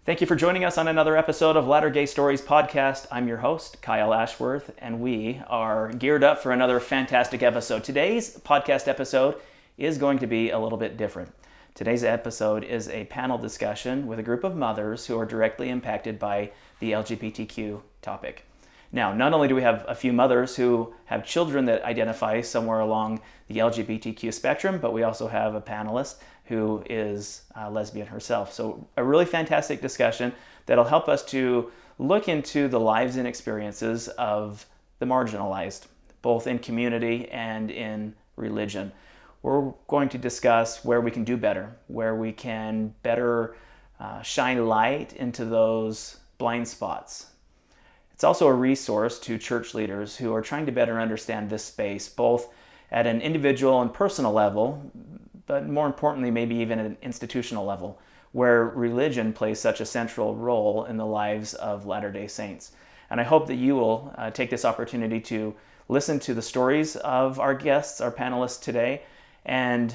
Thank you for joining us on another episode of Latter Gay Stories podcast. I'm your host, Kyle Ashworth, and we are geared up for another fantastic episode. Today's podcast episode is going to be a little bit different. Today's episode is a panel discussion with a group of mothers who are directly impacted by the LGBTQ topic. Now, not only do we have a few mothers who have children that identify somewhere along the LGBTQ spectrum, but we also have a panelist who is lesbian herself. So a really fantastic discussion that'll help us to look into the lives and experiences of the marginalized, both in community and in religion. We're going to discuss where we can do better, where we can better shine light into those blind spots. It's also a resource to church leaders who are trying to better understand this space, both at an individual and personal level, but more importantly, maybe even at an institutional level, where religion plays such a central role in the lives of Latter-day Saints. And I hope that you will take this opportunity to listen to the stories of our guests, our panelists today, and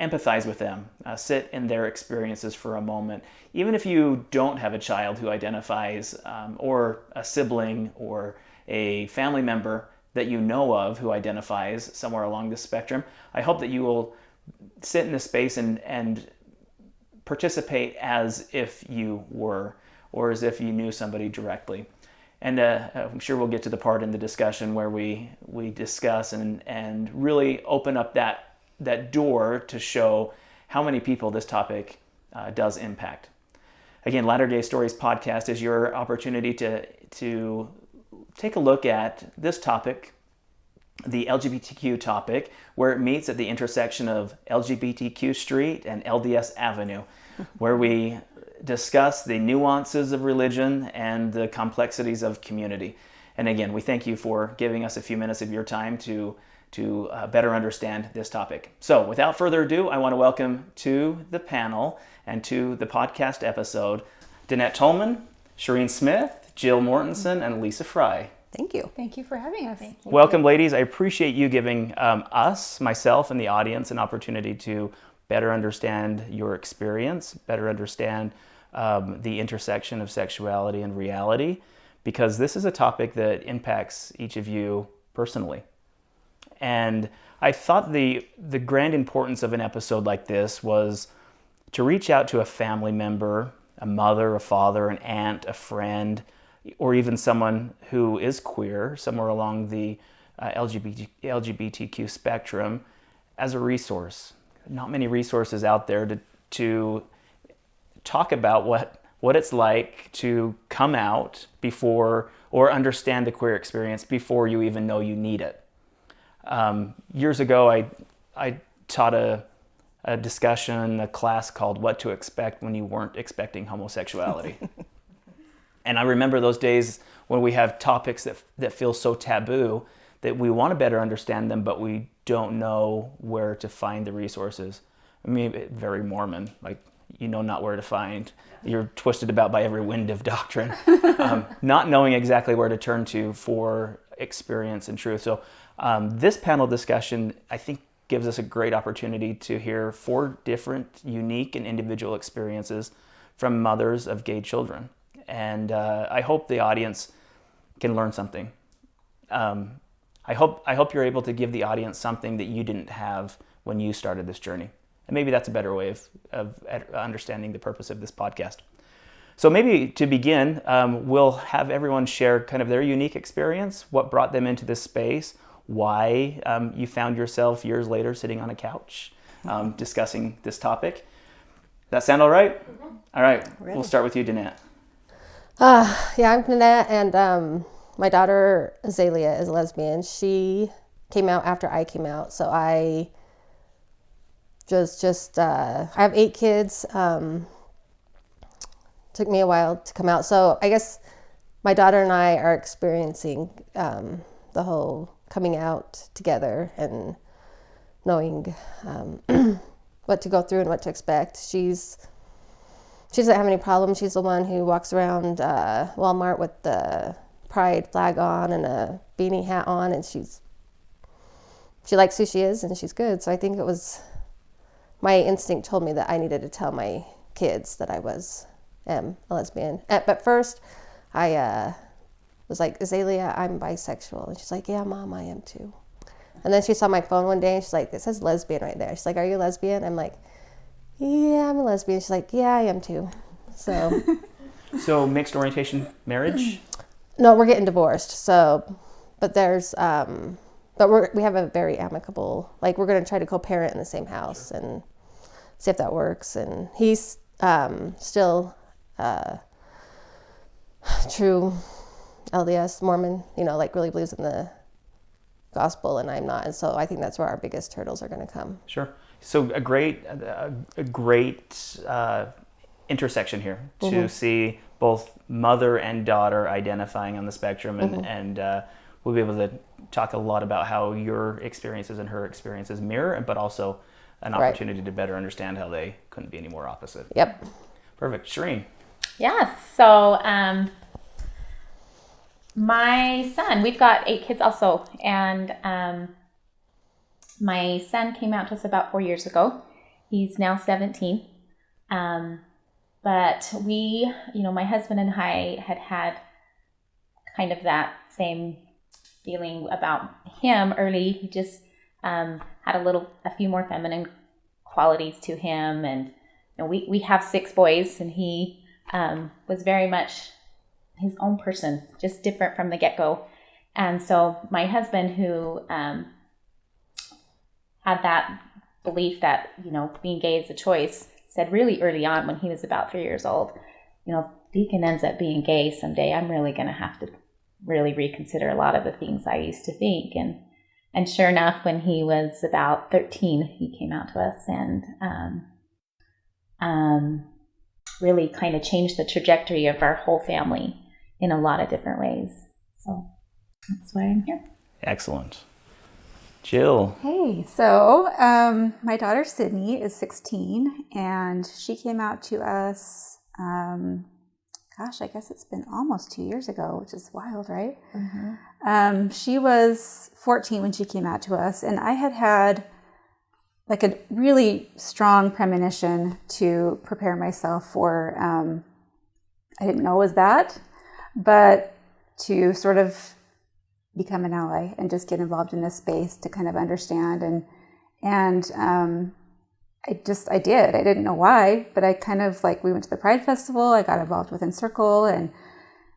empathize with them, sit in their experiences for a moment. Even if you don't have a child who identifies, or a sibling or a family member that you know of who identifies somewhere along the spectrum, I hope that you will sit in this space and participate as if you were, or as if you knew somebody directly. And I'm sure we'll get to the part in the discussion where we discuss and really open up that door to show how many people this topic does impact. Again, Latter Gay Stories podcast is your opportunity to take a look at this topic, the LGBTQ topic, where it meets at the intersection of LGBTQ Street and LDS Avenue, where we discuss the nuances of religion and the complexities of community. And again, we thank you for giving us a few minutes of your time to better understand this topic. So without further ado, I want to welcome to the panel and to the podcast episode, Danette Tolman, Sherine Smith, Jill Mortensen, and Lisa Fry. Thank you. Thank you for having us. Welcome, ladies. I appreciate you giving us, myself, and the audience an opportunity to better understand your experience, better understand the intersection of sexuality and reality, because this is a topic that impacts each of you personally. And I thought the grand importance of an episode like this was to reach out to a family member, a mother, a father, an aunt, a friend, or even someone who is queer, somewhere along the LGBTQ spectrum, as a resource. Not many resources out there to talk about what it's like to come out before or understand the queer experience before you even know you need it. Years ago, I taught a discussion, a class called What to Expect When You Weren't Expecting Homosexuality. And I remember those days when we have topics that feel so taboo that we want to better understand them, but we don't know where to find the resources. I mean, very Mormon, like, you know not where to find. You're twisted about by every wind of doctrine. Not knowing exactly where to turn to for experience and truth. So this panel discussion, I think, gives us a great opportunity to hear 4 different unique and individual experiences from mothers of gay children. And I hope the audience can learn something. I hope you're able to give the audience something that you didn't have when you started this journey. And maybe that's a better way of understanding the purpose of this podcast. So maybe to begin, we'll have everyone share kind of their unique experience, what brought them into this space, why you found yourself years later sitting on a couch discussing this topic. That sound all right? Mm-hmm. All right, we'll start with you, Danette. Yeah, I'm Danette, and my daughter Azalea is lesbian. She came out after I came out, so I I have 8 kids. Took me a while to come out, so I guess my daughter and I are experiencing the whole coming out together and knowing what to go through and what to expect. She doesn't have any problems. She's the one who walks around Walmart with the pride flag on and a beanie hat on, and she likes who she is, and she's good. So I think it was my instinct told me that I needed to tell my kids that I was am a lesbian. But first, I was like, Azalea, I'm bisexual. And she's like, yeah, Mom, I am too. And then she saw my phone one day and she's like, it says lesbian right there. She's like, are you lesbian? I'm like, yeah, I'm a lesbian. She's like, yeah, I am too. So. So mixed orientation marriage? No, we're getting divorced. So, but there's, but we have a very amicable, like we're going to try to co-parent in the same house and see if that works. And he's still true LDS Mormon, like really believes in the gospel, and I'm not. And so I think that's where our biggest hurdles are going to come. Sure. So a great intersection here to see both mother and daughter identifying on the spectrum, and we'll be able to talk a lot about how your experiences and her experiences mirror, but also an opportunity to better understand how they couldn't be any more opposite. Yep. Perfect. Shireen. Yes. So my son, we've got 8 kids also, and my son came out to us about 4 years ago. He's now 17. But we, my husband and I had kind of that same feeling about him early. He just had a few more feminine qualities to him. And we have 6 boys, and he was very much his own person, just different from the get-go. And so my husband, who had that belief that, being gay is a choice, said really early on when he was about 3 years old, if Deacon ends up being gay someday, I'm really going to have to really reconsider a lot of the things I used to think. And sure enough, when he was about 13, he came out to us and really kind of changed the trajectory of our whole family in a lot of different ways. So that's why I'm here. Excellent. Jill. Hey, so my daughter Sydney is 16, and she came out to us, I guess it's been almost 2 years ago, which is wild, right? Mm-hmm. She was 14 when she came out to us, and I had like a really strong premonition to prepare myself for, I didn't know it was that, but to sort of become an ally and just get involved in this space to kind of understand. And I did. I didn't know why, but I kind of we went to the Pride Festival. I got involved with Encircle, and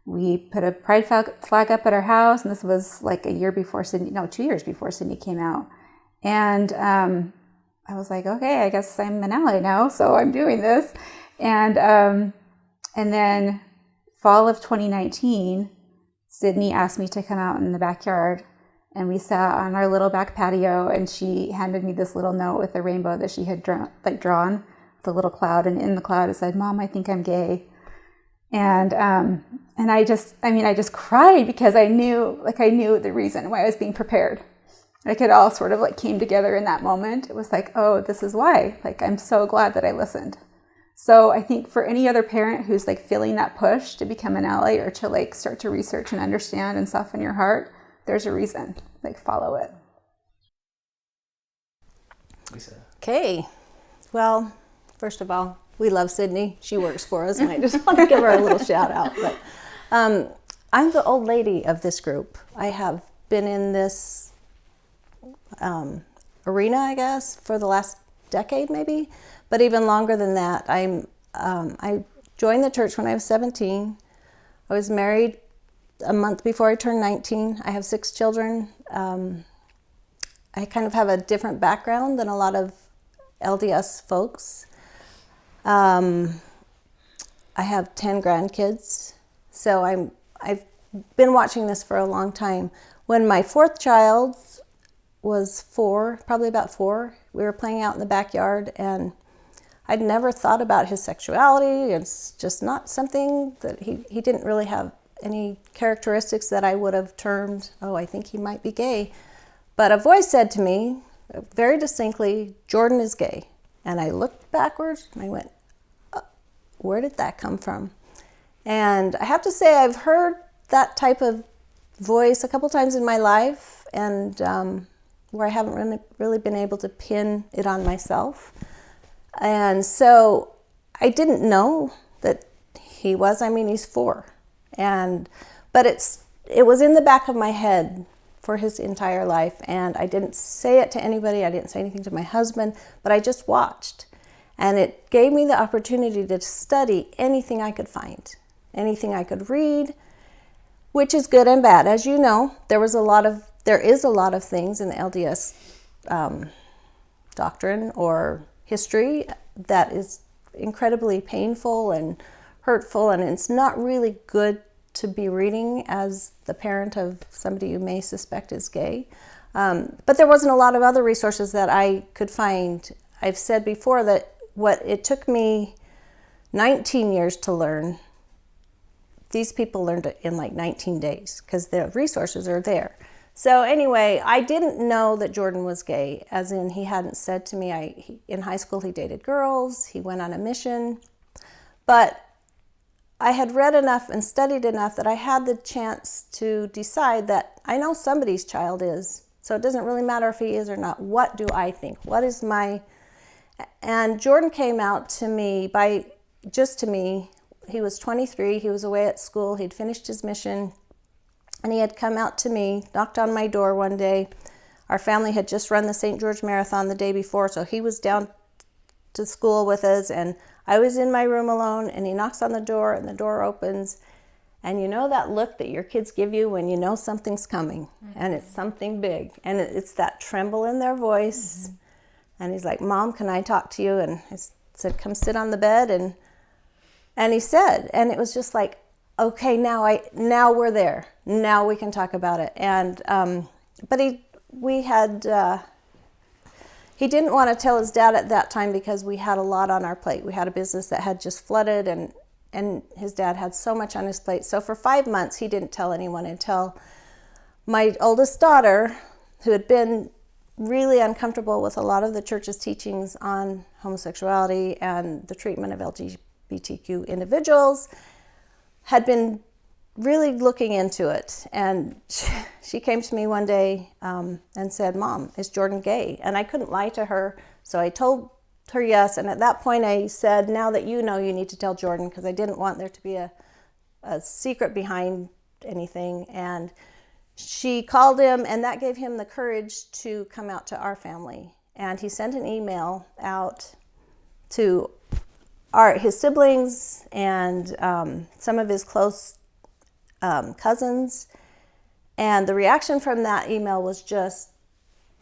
we put a Pride flag up at our house. And this was like 2 years before Sydney came out. And I was like, okay, I guess I'm an ally now. So I'm doing this. And then fall of 2019, Sydney asked me to come out in the backyard, and we sat on our little back patio, and she handed me this little note with a rainbow that she had drawn the little cloud, and in the cloud it said, "Mom, I think I'm gay." And I just cried because I knew the reason why I was being prepared. It all sort of came together in that moment. It was like, oh, this is why. I'm so glad that I listened. So I think for any other parent who's feeling that push to become an ally or to start to research and understand and soften your heart, there's a reason. Follow it. Lisa. Okay. Well, first of all, we love Sydney. She works for us, and I just want to give her a little shout out. But I'm the old lady of this group. I have been in this arena, I guess, for the last decade maybe, but even longer than that. I joined the church when I was 17. I was married a month before I turned 19. I have 6 children. I kind of have a different background than a lot of LDS folks. I have 10 grandkids, so I've been watching this for a long time. When my 4th child was 4, probably about 4, we were playing out in the backyard, and I'd never thought about his sexuality. It's just not something that he didn't really have any characteristics that I would have termed, oh, I think he might be gay. But a voice said to me very distinctly, "Jordan is gay." And I looked backwards and I went, where did that come from? And I have to say I've heard that type of voice a couple times in my life, and where I haven't really been able to pin it on myself. And so I didn't know that he was. I mean, he's 4. But it was in the back of my head for his entire life, and I didn't say it to anybody. I didn't say anything to my husband, but I just watched. And it gave me the opportunity to study anything I could find, anything I could read, which is good and bad. As you know, there is a lot of things in the LDS doctrine or history that is incredibly painful and hurtful, and it's not really good to be reading as the parent of somebody you may suspect is gay. But there wasn't a lot of other resources that I could find. I've said before that what it took me 19 years to learn, these people learned it in like 19 days because the resources are there. So anyway, I didn't know that Jordan was gay, as in he hadn't said to me. In high school he dated girls, he went on a mission, but I had read enough and studied enough that I had the chance to decide that I know somebody's child is, so it doesn't really matter if he is or not. What do I think? What is my... And Jordan came out to me he was 23, he was away at school, he'd finished his mission, and he had come out to me, knocked on my door one day. Our family had just run the St. George Marathon the day before, so he was down to school with us, and I was in my room alone, and he knocks on the door, and the door opens, and you know that look that your kids give you when you know something's coming, and it's something big, and it's that tremble in their voice, and he's like, "Mom, can I talk to you?" And I said, "Come sit on the bed," and he said, and it was just like, okay, now we're there. Now we can talk about it. And but he didn't want to tell his dad at that time because we had a lot on our plate. We had a business that had just flooded, and his dad had so much on his plate. So for 5 months, he didn't tell anyone until my oldest daughter, who had been really uncomfortable with a lot of the church's teachings on homosexuality and the treatment of LGBTQ individuals, had been really looking into it. And she came to me one day and said, "Mom, is Jordan gay?" And I couldn't lie to her, so I told her yes. And at that point I said, "Now that you know, you need to tell Jordan," because I didn't want there to be a secret behind anything. And she called him, and that gave him the courage to come out to our family. And he sent an email out to his siblings and some of his close cousins. And the reaction from that email was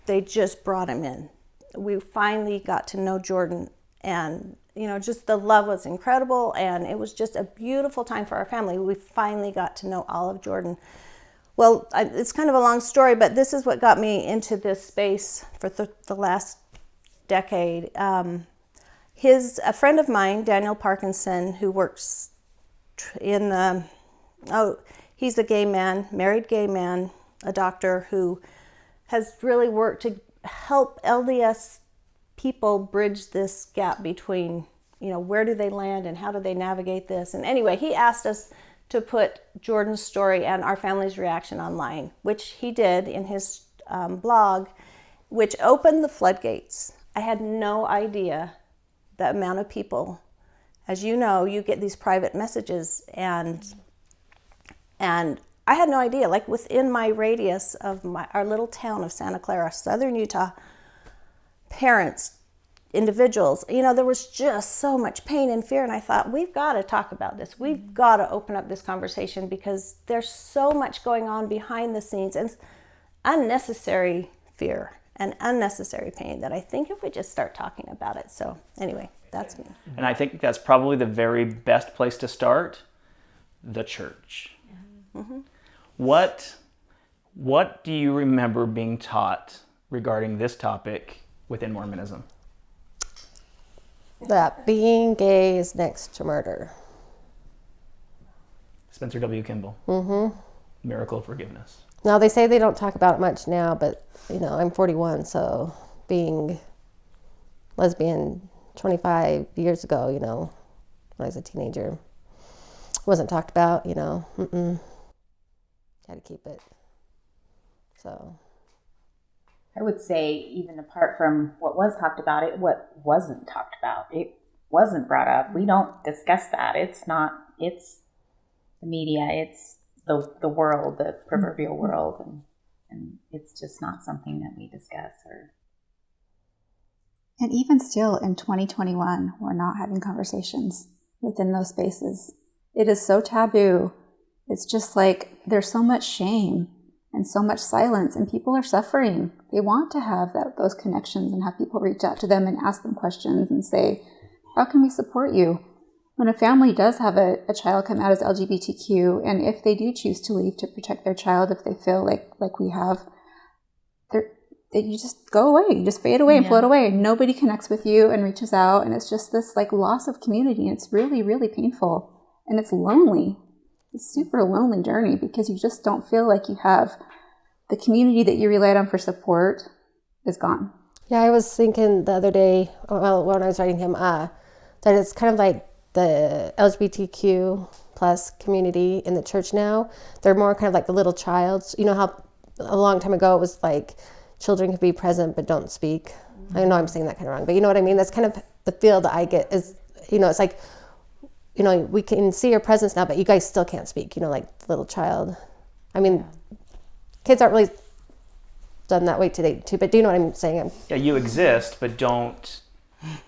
they just brought him in. We finally got to know Jordan, and just the love was incredible, and it was just a beautiful time for our family. We finally got to know all of Jordan. Well, it's kind of a long story, but this is what got me into this space for the last decade. A friend of mine, Daniel Parkinson, who works he's a gay man, married gay man, a doctor who has really worked to help LDS people bridge this gap between, where do they land and how do they navigate this. And anyway, he asked us to put Jordan's story and our family's reaction online, which he did in his blog, which opened the floodgates. I had no idea the amount of people, as you know, you get these private messages, and I had no idea, like within my radius of our little town of Santa Clara, southern Utah, parents, individuals, there was just so much pain and fear. And I thought, we've got to talk about this. We've got to open up this conversation because there's so much going on behind the scenes and unnecessary fear and unnecessary pain that I think if we just start talking about it. So anyway, that's me. And I think that's probably the very best place to start, the church. Mm-hmm. What do you remember being taught regarding this topic within Mormonism? That being gay is next to murder. Spencer W. Kimball. Mm-hmm. Miracle of Forgiveness. Now, they say they don't talk about it much now, but, I'm 41, so being lesbian 25 years ago, when I was a teenager, wasn't talked about, Had to keep it. So... I would say, even apart from what was talked about, what wasn't talked about. It wasn't brought up. We don't discuss that. It's not it's the media, it's the world, the proverbial world, and it's just not something that we discuss. And even still in 2021, we're not having conversations within those spaces. It is so taboo. It's just like there's so much shame and so much silence, and people are suffering. They want to have those connections and have people reach out to them and ask them questions and say, how can we support you? When a family does have a child come out as LGBTQ, and if they do choose to leave to protect their child, if they feel like we have, you just go away. You just fade away and float away. Nobody connects with you and reaches out, and it's just this like loss of community. It's really, really painful, and it's lonely. It's a super lonely journey because you just don't feel like you have the community that you relied on for support is gone. Yeah, I was thinking the other day, well, when I was writing him, that it's kind of like the LGBTQ plus community in the church now. They're more kind of like the little child. You know how a long time ago it was like children could be present but don't speak. I know I'm saying that kind of wrong, but you know what I mean? That's kind of the feel that I get is, it's like, we can see your presence now, but you guys still can't speak, like the little child. I mean, kids aren't really done that way today too, but do you know what I'm saying? Yeah, you exist, but don't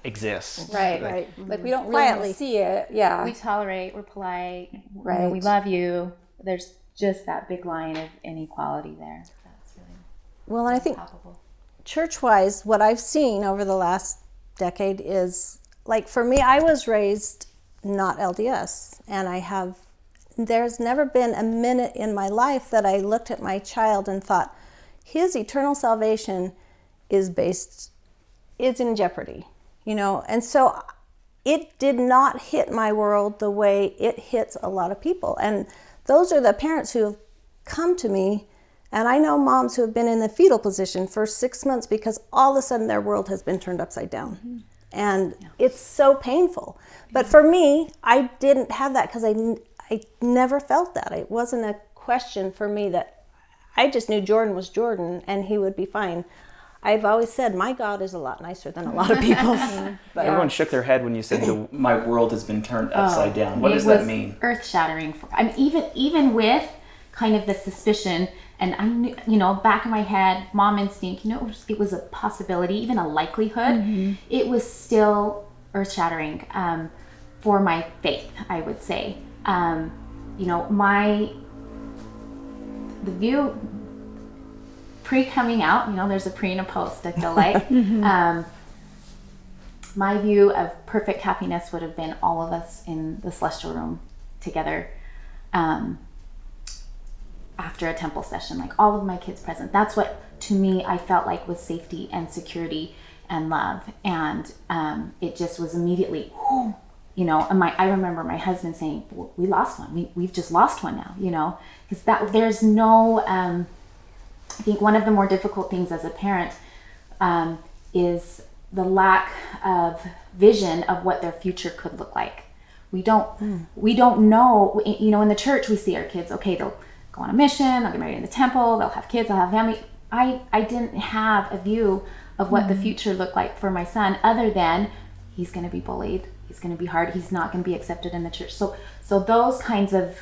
exist. Right. Like we don't really see it. Yeah. We tolerate, we're polite, right. We love you. There's just that big line of inequality there. That's really well, and I think palpable. Church-wise, what I've seen over the last decade is, like for me, I was raised not LDS, and there's never been a minute in my life that I looked at my child and thought, his eternal salvation is in jeopardy, and so it did not hit my world the way it hits a lot of people. And those are the parents who have come to me, and I know moms who have been in the fetal position for 6 months because all of a sudden their world has been turned upside down. Mm-hmm. And it's so painful. But for me, I didn't have that because I never felt that. It wasn't a question for me that I just knew Jordan was Jordan and he would be fine. I've always said my God is a lot nicer than a lot of people's. But everyone shook their head when you said my world has been turned upside down. What does that mean? Earth-shattering. Even with kind of the suspicion, and I knew, back in my head, mom instinct, it was a possibility, even a likelihood. Mm-hmm. It was still earth-shattering for my faith, I would say. The view pre-coming out, there's a pre and a post, I feel like. Mm-hmm. My view of perfect happiness would have been all of us in the celestial room together after a temple session, like all of my kids present. That's what, to me, I felt like was safety and security and love. And it just was immediately, and I remember my husband saying, well, we lost one. We've just lost one now, because there's no, I think one of the more difficult things as a parent is the lack of vision of what their future could look like. We don't know, in the church we see our kids, okay, they'll go on a mission, they'll get married in the temple, they'll have kids, they'll have family. I didn't have a view of what the future looked like for my son, other than he's going to be bullied, he's going to be hard, he's not going to be accepted in the church. So those kinds of,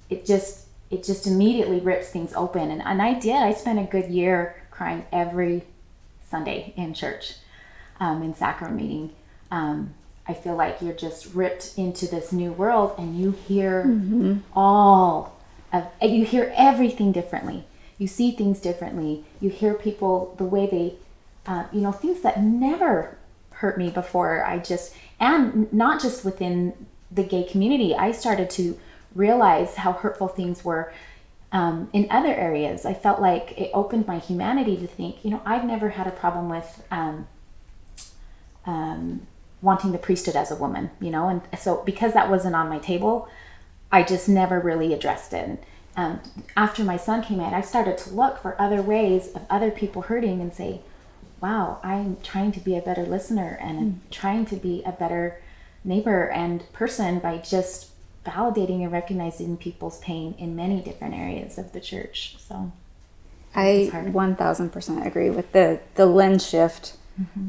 it just immediately rips things open. And I spent a good year crying every Sunday in church, in sacrament meeting. I feel like you're just ripped into this new world, and you hear you hear everything differently. You see things differently. You hear people the way they, things that never hurt me before. And not just within the gay community, I started to realize how hurtful things were in other areas. I felt like it opened my humanity to think, I've never had a problem with wanting the priesthood as a woman, and so because that wasn't on my table, I just never really addressed it. And after my son came out, I started to look for other ways of other people hurting and say, wow, I'm trying to be a better listener and trying to be a better neighbor and person by just validating and recognizing people's pain in many different areas of the church. So I 1000% agree with the lens shift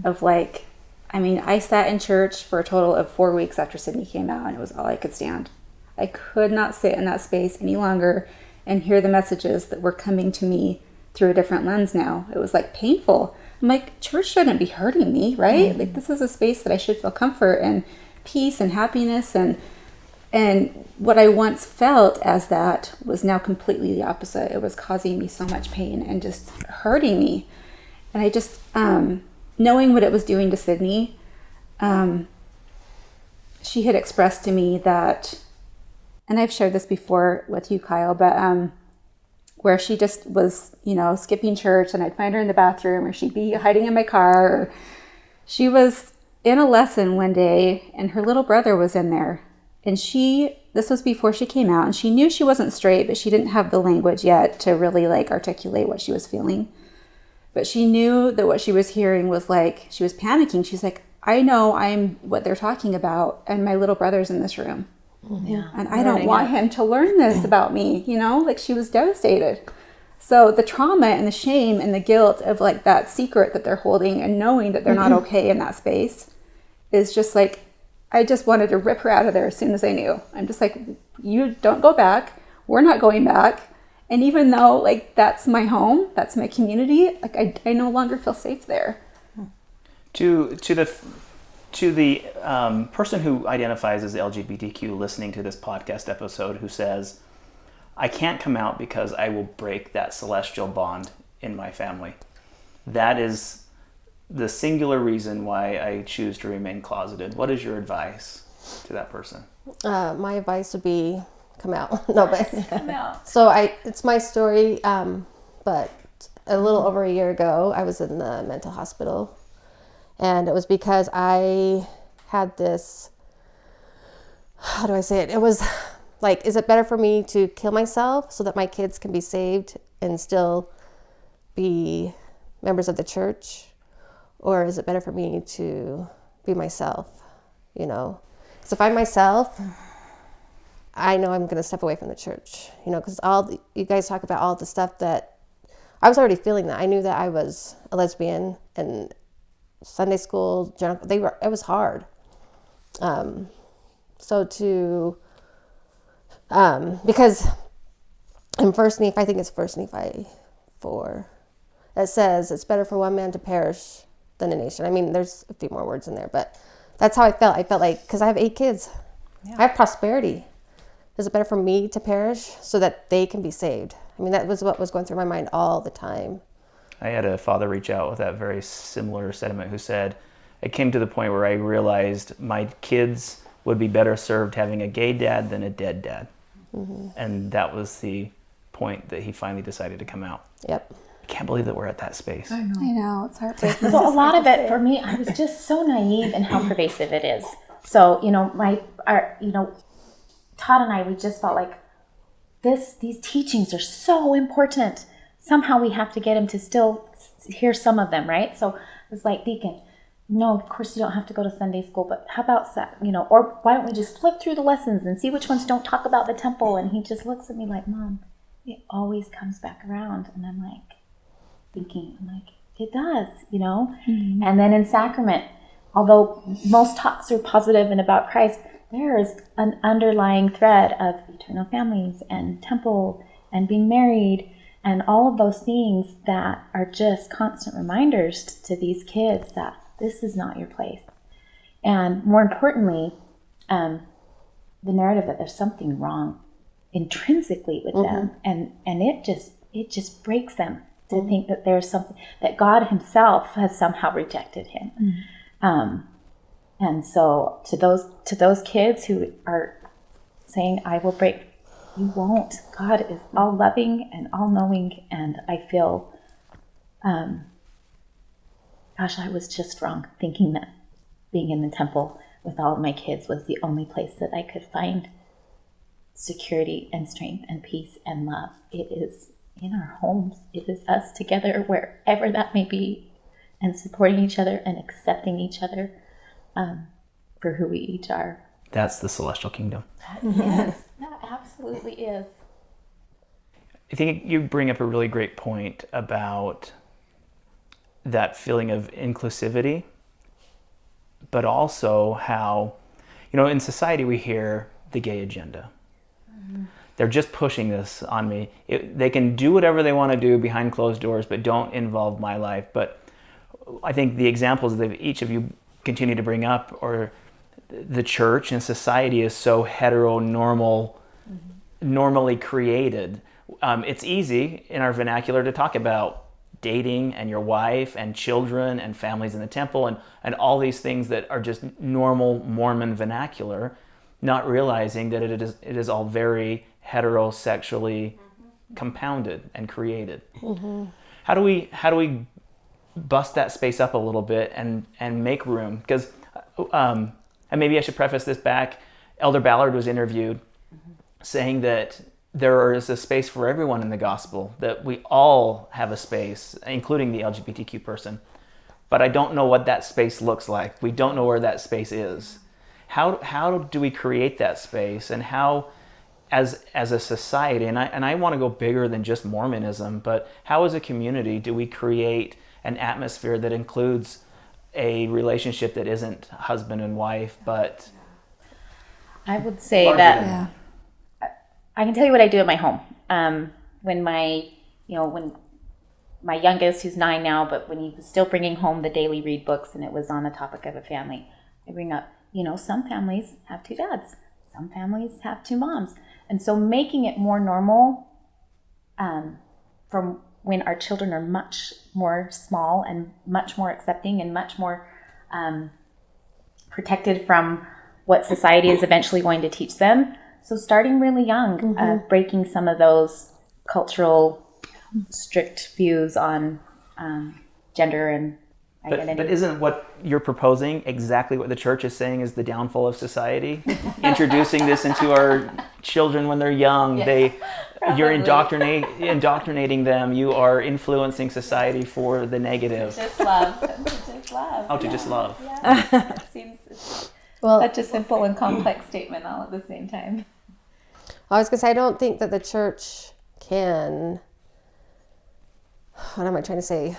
of like, I mean, I sat in church for a total of 4 weeks after Sydney came out, and it was all I could stand. I could not sit in that space any longer and hear the messages that were coming to me through a different lens now. It was like painful. I'm like, church shouldn't be hurting me, right? Mm-hmm. Like, this is a space that I should feel comfort and peace and happiness, and what I once felt as that was now completely the opposite. It was causing me so much pain and just hurting me. And I just, knowing what it was doing to Sydney, she had expressed to me that, and I've shared this before with you, Kyle, but where she just was, skipping church, and I'd find her in the bathroom, or she'd be hiding in my car. Or she was in a lesson one day, and her little brother was in there. And this was before she came out, and she knew she wasn't straight, but she didn't have the language yet to really articulate what she was feeling. But she knew that what she was hearing was she was panicking. She's like, I know I'm what they're talking about, and my little brother's in this room. Yeah. And I don't want him to learn this about me, she was devastated. So the trauma and the shame and the guilt of that secret that they're holding and knowing that they're not okay in that space is just I just wanted to rip her out of there as soon as I knew. I'm just like, you don't go back. We're not going back. And even though that's my home, that's my community, I no longer feel safe there. To the person who identifies as LGBTQ listening to this podcast episode, who says, I can't come out because I will break that celestial bond in my family. That is the singular reason why I choose to remain closeted. What is your advice to that person? My advice would be come out. No, but Come out. So it's my story. But a little over a year ago, I was in the mental hospital, and it was because I had this. How do I say it? It was is it better for me to kill myself so that my kids can be saved and still be members of the church? Or is it better for me to be myself, Because if I'm myself, I know I'm going to step away from the church, because you guys talk about all the stuff that I was already feeling that. I knew that I was a lesbian, and Sunday school, it was hard. Because in First Nephi, I think it's First Nephi 4, it says it's better for one man to perish than a nation. I mean, there's a few more words in there, but that's how I felt. I felt because I have 8 kids. Yeah. I have prosperity. Is it better for me to perish so that they can be saved? I mean, that was what was going through my mind all the time. I had a father reach out with that very similar sentiment who said, it came to the point where I realized my kids would be better served having a gay dad than a dead dad. Mm-hmm. And that was the point that he finally decided to come out. Yep. I can't believe that we're at that space. I know, it's heartbreaking. So a lot of it for me, I was just so naive in how pervasive it is. So, Todd and I, we just felt these teachings are so important. Somehow we have to get him to still hear some of them, right? So it's Deacon, no, of course you don't have to go to Sunday school, but how about, or why don't we just flip through the lessons and see which ones don't talk about the temple? And he just looks at me like, Mom, it always comes back around. And I'm thinking, it does, Mm-hmm. And then in sacrament, although most talks are positive and about Christ, there is an underlying thread of eternal families and temple and being married and all of those things that are just constant reminders to these kids that this is not your place. And more importantly, the narrative that there's something wrong intrinsically with mm-hmm. them, and it just breaks them to mm-hmm. think that there's something that God Himself has somehow rejected him. Mm-hmm. And so to those kids who are saying, I will break, you won't. God is all loving and all knowing, and I feel, gosh, I was just wrong thinking that being in the temple with all of my kids was the only place that I could find security and strength and peace and love. It is in our homes. It is us together, wherever that may be, and supporting each other and accepting each other for who we each are. That's the celestial kingdom. Yes, that absolutely is. I think you bring up a really great point about that feeling of inclusivity. but also how, in society we hear the gay agenda. They're just pushing this on me. They can do whatever they want to do behind closed doors, but don't involve my life. But I think the examples that each of you continue to bring up, or the church and society is so heteronormal, normally created. It's easy in our vernacular to talk about dating and your wife and children and families in the temple and all these things that are just normal Mormon vernacular, not realizing that it is all very heterosexually compounded and created. How do we bust that space up a little bit and make room? Because and maybe I should preface this back. Elder Ballard was interviewed saying that there is a space for everyone in the gospel, that we all have a space, including the LGBTQ person. But I don't know what that space looks like. We don't know where that space is. How do we create that space? And how, as a society, and I want to go bigger than just Mormonism, but how as a community do we create an atmosphere that includes a relationship that isn't husband and wife, but I would say that I can tell you what I do at my home. When my youngest, who's 9 now, but when he was still bringing home the daily read books and it was on the topic of a family, I bring up, some families have 2 dads, some families have 2 moms. And so making it more normal from when our children are much more small and much more accepting and much more protected from what society is eventually going to teach them. So starting really young, breaking some of those cultural strict views on gender and identity. But isn't what you're proposing exactly what the church is saying is the downfall of society? Introducing this into our children when they're young. You're indoctrinating them. You are influencing society for the negative. Just love. Just love. Oh, to just love. Yeah. It seems such a simple and complex statement all at the same time. I was going to say, I don't think that the church can, what am I trying to say?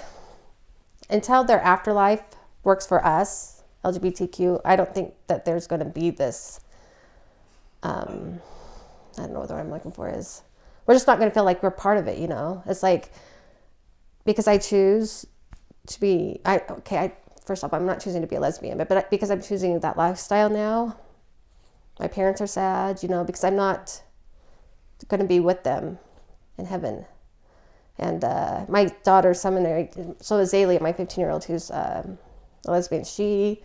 Until their afterlife works for us, LGBTQ, I don't think that there's going to be this, I don't know what the word I'm looking for is. We're just not going to feel like we're part of it, It's like, because I choose to be, first off, I'm not choosing to be a lesbian, but because I'm choosing that lifestyle now, my parents are sad, because I'm not going to be with them in heaven. And my daughter's seminary, so Azalea, my 15-year-old who's a lesbian, she's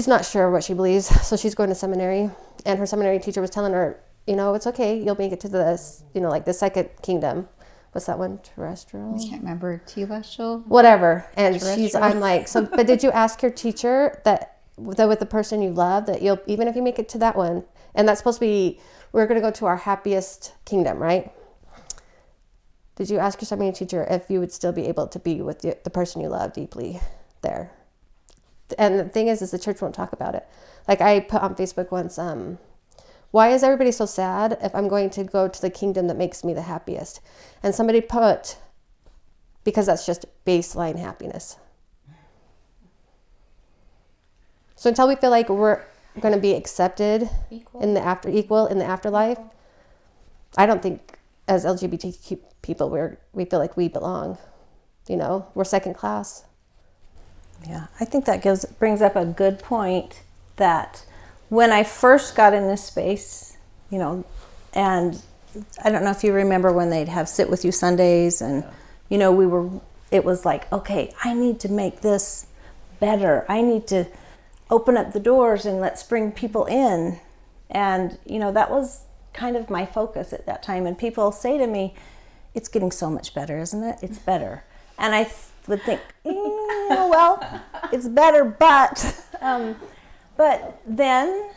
not sure what she believes, so she's going to seminary. And her seminary teacher was telling her, it's okay, you'll make it to this, like the second kingdom. What's that one? Terrestrial? I can't remember. Telestial? Whatever. And I'm like, but did you ask your teacher that with the person you love, that you'll, even if you make it to that one, and that's supposed to be, we're going to go to our happiest kingdom, right? Did you ask your seminary teacher if you would still be able to be with the person you love deeply there? And the thing is the church won't talk about it. Like I put on Facebook once, why is everybody so sad if I'm going to go to the kingdom that makes me the happiest? And somebody put, because that's just baseline happiness. So until we feel like we're going to be accepted in the afterlife, I don't think as LGBTQ people we feel like we belong. We're second class. Yeah, I think that brings up a good point, that when I first got in this space, and I don't know if you remember when they'd have Sit With You Sundays, and it was like, okay, I need to make this better. I need to open up the doors and let's bring people in. And, that was kind of my focus at that time. And people say to me, it's getting so much better, isn't it? It's better. And I would think, well, it's better, but then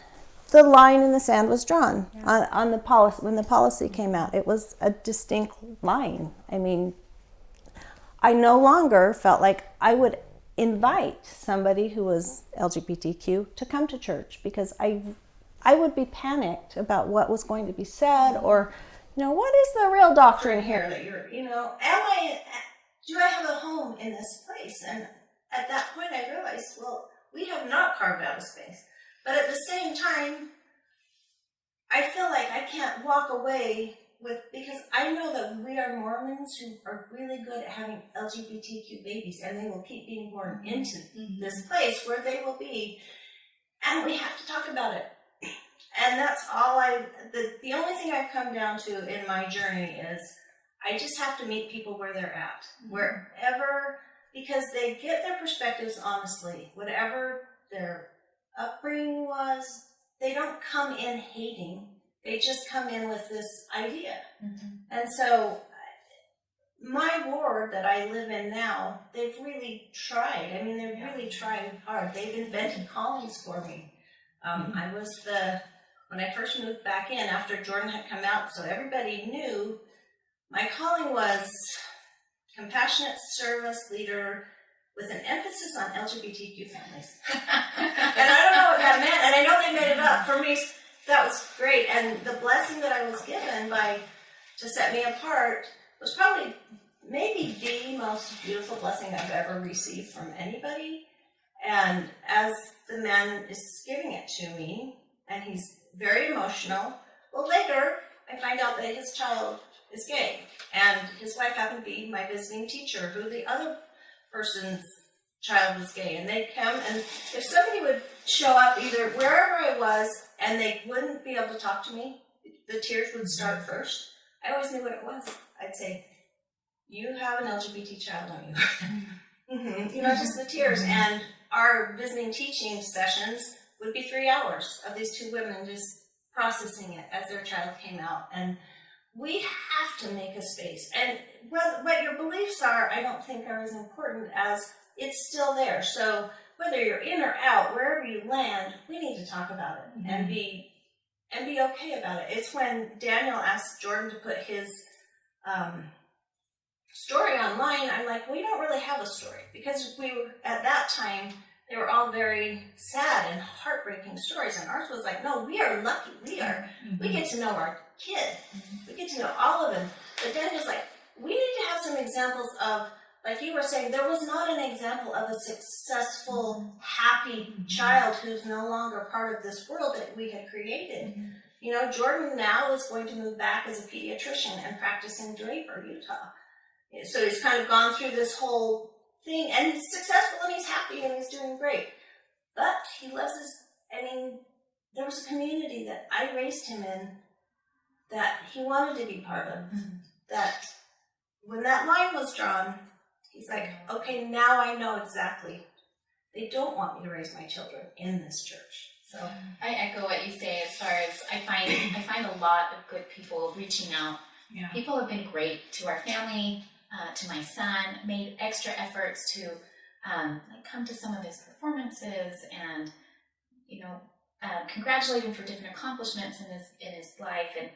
the line in the sand was drawn on the policy. When the policy came out, it was a distinct line. I mean, I no longer felt like I would invite somebody who was LGBTQ to come to church, because I would be panicked about what was going to be said, or, what is the real doctrine here that you're, do I have a home in this place? And at that point I realized, well, we have not carved out a space. But at the same time, I feel like I can't walk away because I know that we are Mormons who are really good at having LGBTQ babies, and they will keep being born into this place where they will be, and we have to talk about it. And that's all the only thing I've come down to in my journey is I just have to meet people where they're at, wherever, because they get their perspectives honestly, whatever their upbringing was. They don't come in hating. They just come in with this idea. And so my ward that I live in now, they've really tried. I mean, they've really tried hard. They've invented callings for me. I was when I first moved back in after Jordan had come out, so everybody knew my calling was compassionate service leader with an emphasis on LGBTQ families. And I don't know what that meant, and I know they made it up. For me, that was great. And the blessing that I was given to set me apart was probably maybe the most beautiful blessing I've ever received from anybody. And as the man is giving it to me, and he's very emotional, well, later I find out that his child is gay, and his wife happened to be my visiting teacher, who the other person's child was gay. And they'd come, and if somebody would show up either wherever I was and they wouldn't be able to talk to me, the tears would start first. I always knew what it was. I'd say, you have an LGBT child, don't you? You know, just the tears. And our visiting teaching sessions would be 3 hours of these two women just processing it as their child came out. And we have to make a space. And what your beliefs are, I don't think are as important as it's still there. So whether you're in or out, wherever you land, we need to talk about it and be okay about it. It's when Daniel asked Jordan to put his story online, I'm like, we don't really have a story, because we were, at that time, they were all very sad and heartbreaking stories, and ours was like, no, we are lucky. We get to know our kid. We get to know all of them. But Daniel's like, we need to have some examples of, like you were saying, there was not an example of a successful, happy child who's no longer part of this world that we had created. You know, Jordan now is going to move back as a pediatrician and practice in Draper, Utah. So he's kind of gone through this whole thing, and he's successful, and he's happy, and he's doing great. But he loves there was a community that I raised him in that he wanted to be part of. That when that line was drawn, he's like, okay, now I know exactly. They don't want me to raise my children in this church. So I echo what you say as far as I find a lot of good people reaching out. Yeah. People have been great to our family, to my son, made extra efforts to come to some of his performances and, congratulate him for different accomplishments in his life. And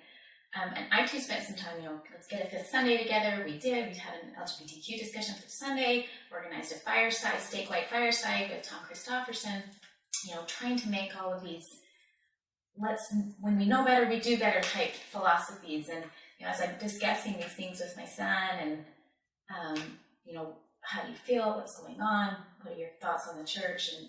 I too spent some time, let's get a fifth Sunday together. We did. We had an LGBTQ discussion for Sunday, organized a fireside, statewide fireside with Tom Christofferson, trying to make all of these, when we know better, we do better type philosophies. And, as I'm discussing these things with my son and, how do you feel? What's going on? What are your thoughts on the church? And,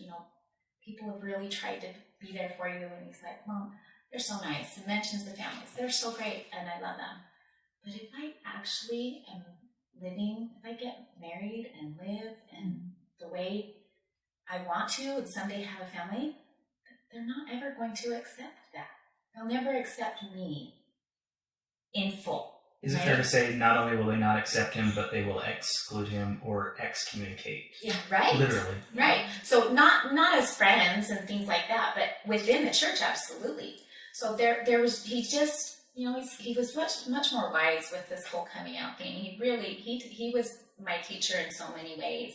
people have really tried to be there for you. And he's like, Mom, they're so nice. And mentions the families. They're so great. And I love them. But if I actually am living, if I get married and live in the way I want to and someday have a family, they're not ever going to accept that. They'll never accept me in full. Is it fair to say not only will they not accept him, but they will exclude him or excommunicate? Yeah, right. Literally. Right. So not as friends and things like that, but within the church, absolutely. So there was, he just, he was much more wise with this whole coming out thing. He was my teacher in so many ways.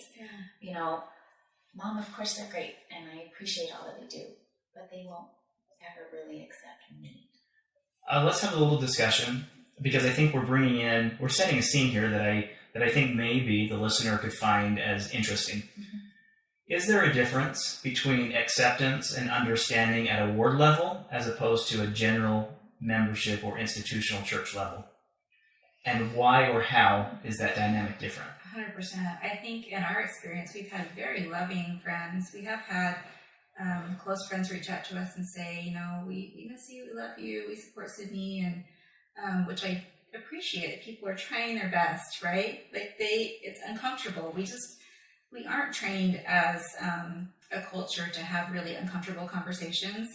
Yeah. Mom, of course they're great, and I appreciate all that they do, but they won't ever really accept me. Let's have a little discussion, because I think we're setting a scene here that I think maybe the listener could find as interesting. Mm-hmm. Is there a difference between acceptance and understanding at a ward level as opposed to a general membership or institutional church level? And why or how is that dynamic different? 100%. I think in our experience, we've had very loving friends. We have had close friends reach out to us and say, you know, we miss you, we love you, we support Sydney, and which I appreciate. People are trying their best, right? Like it's uncomfortable. We aren't trained as a culture to have really uncomfortable conversations.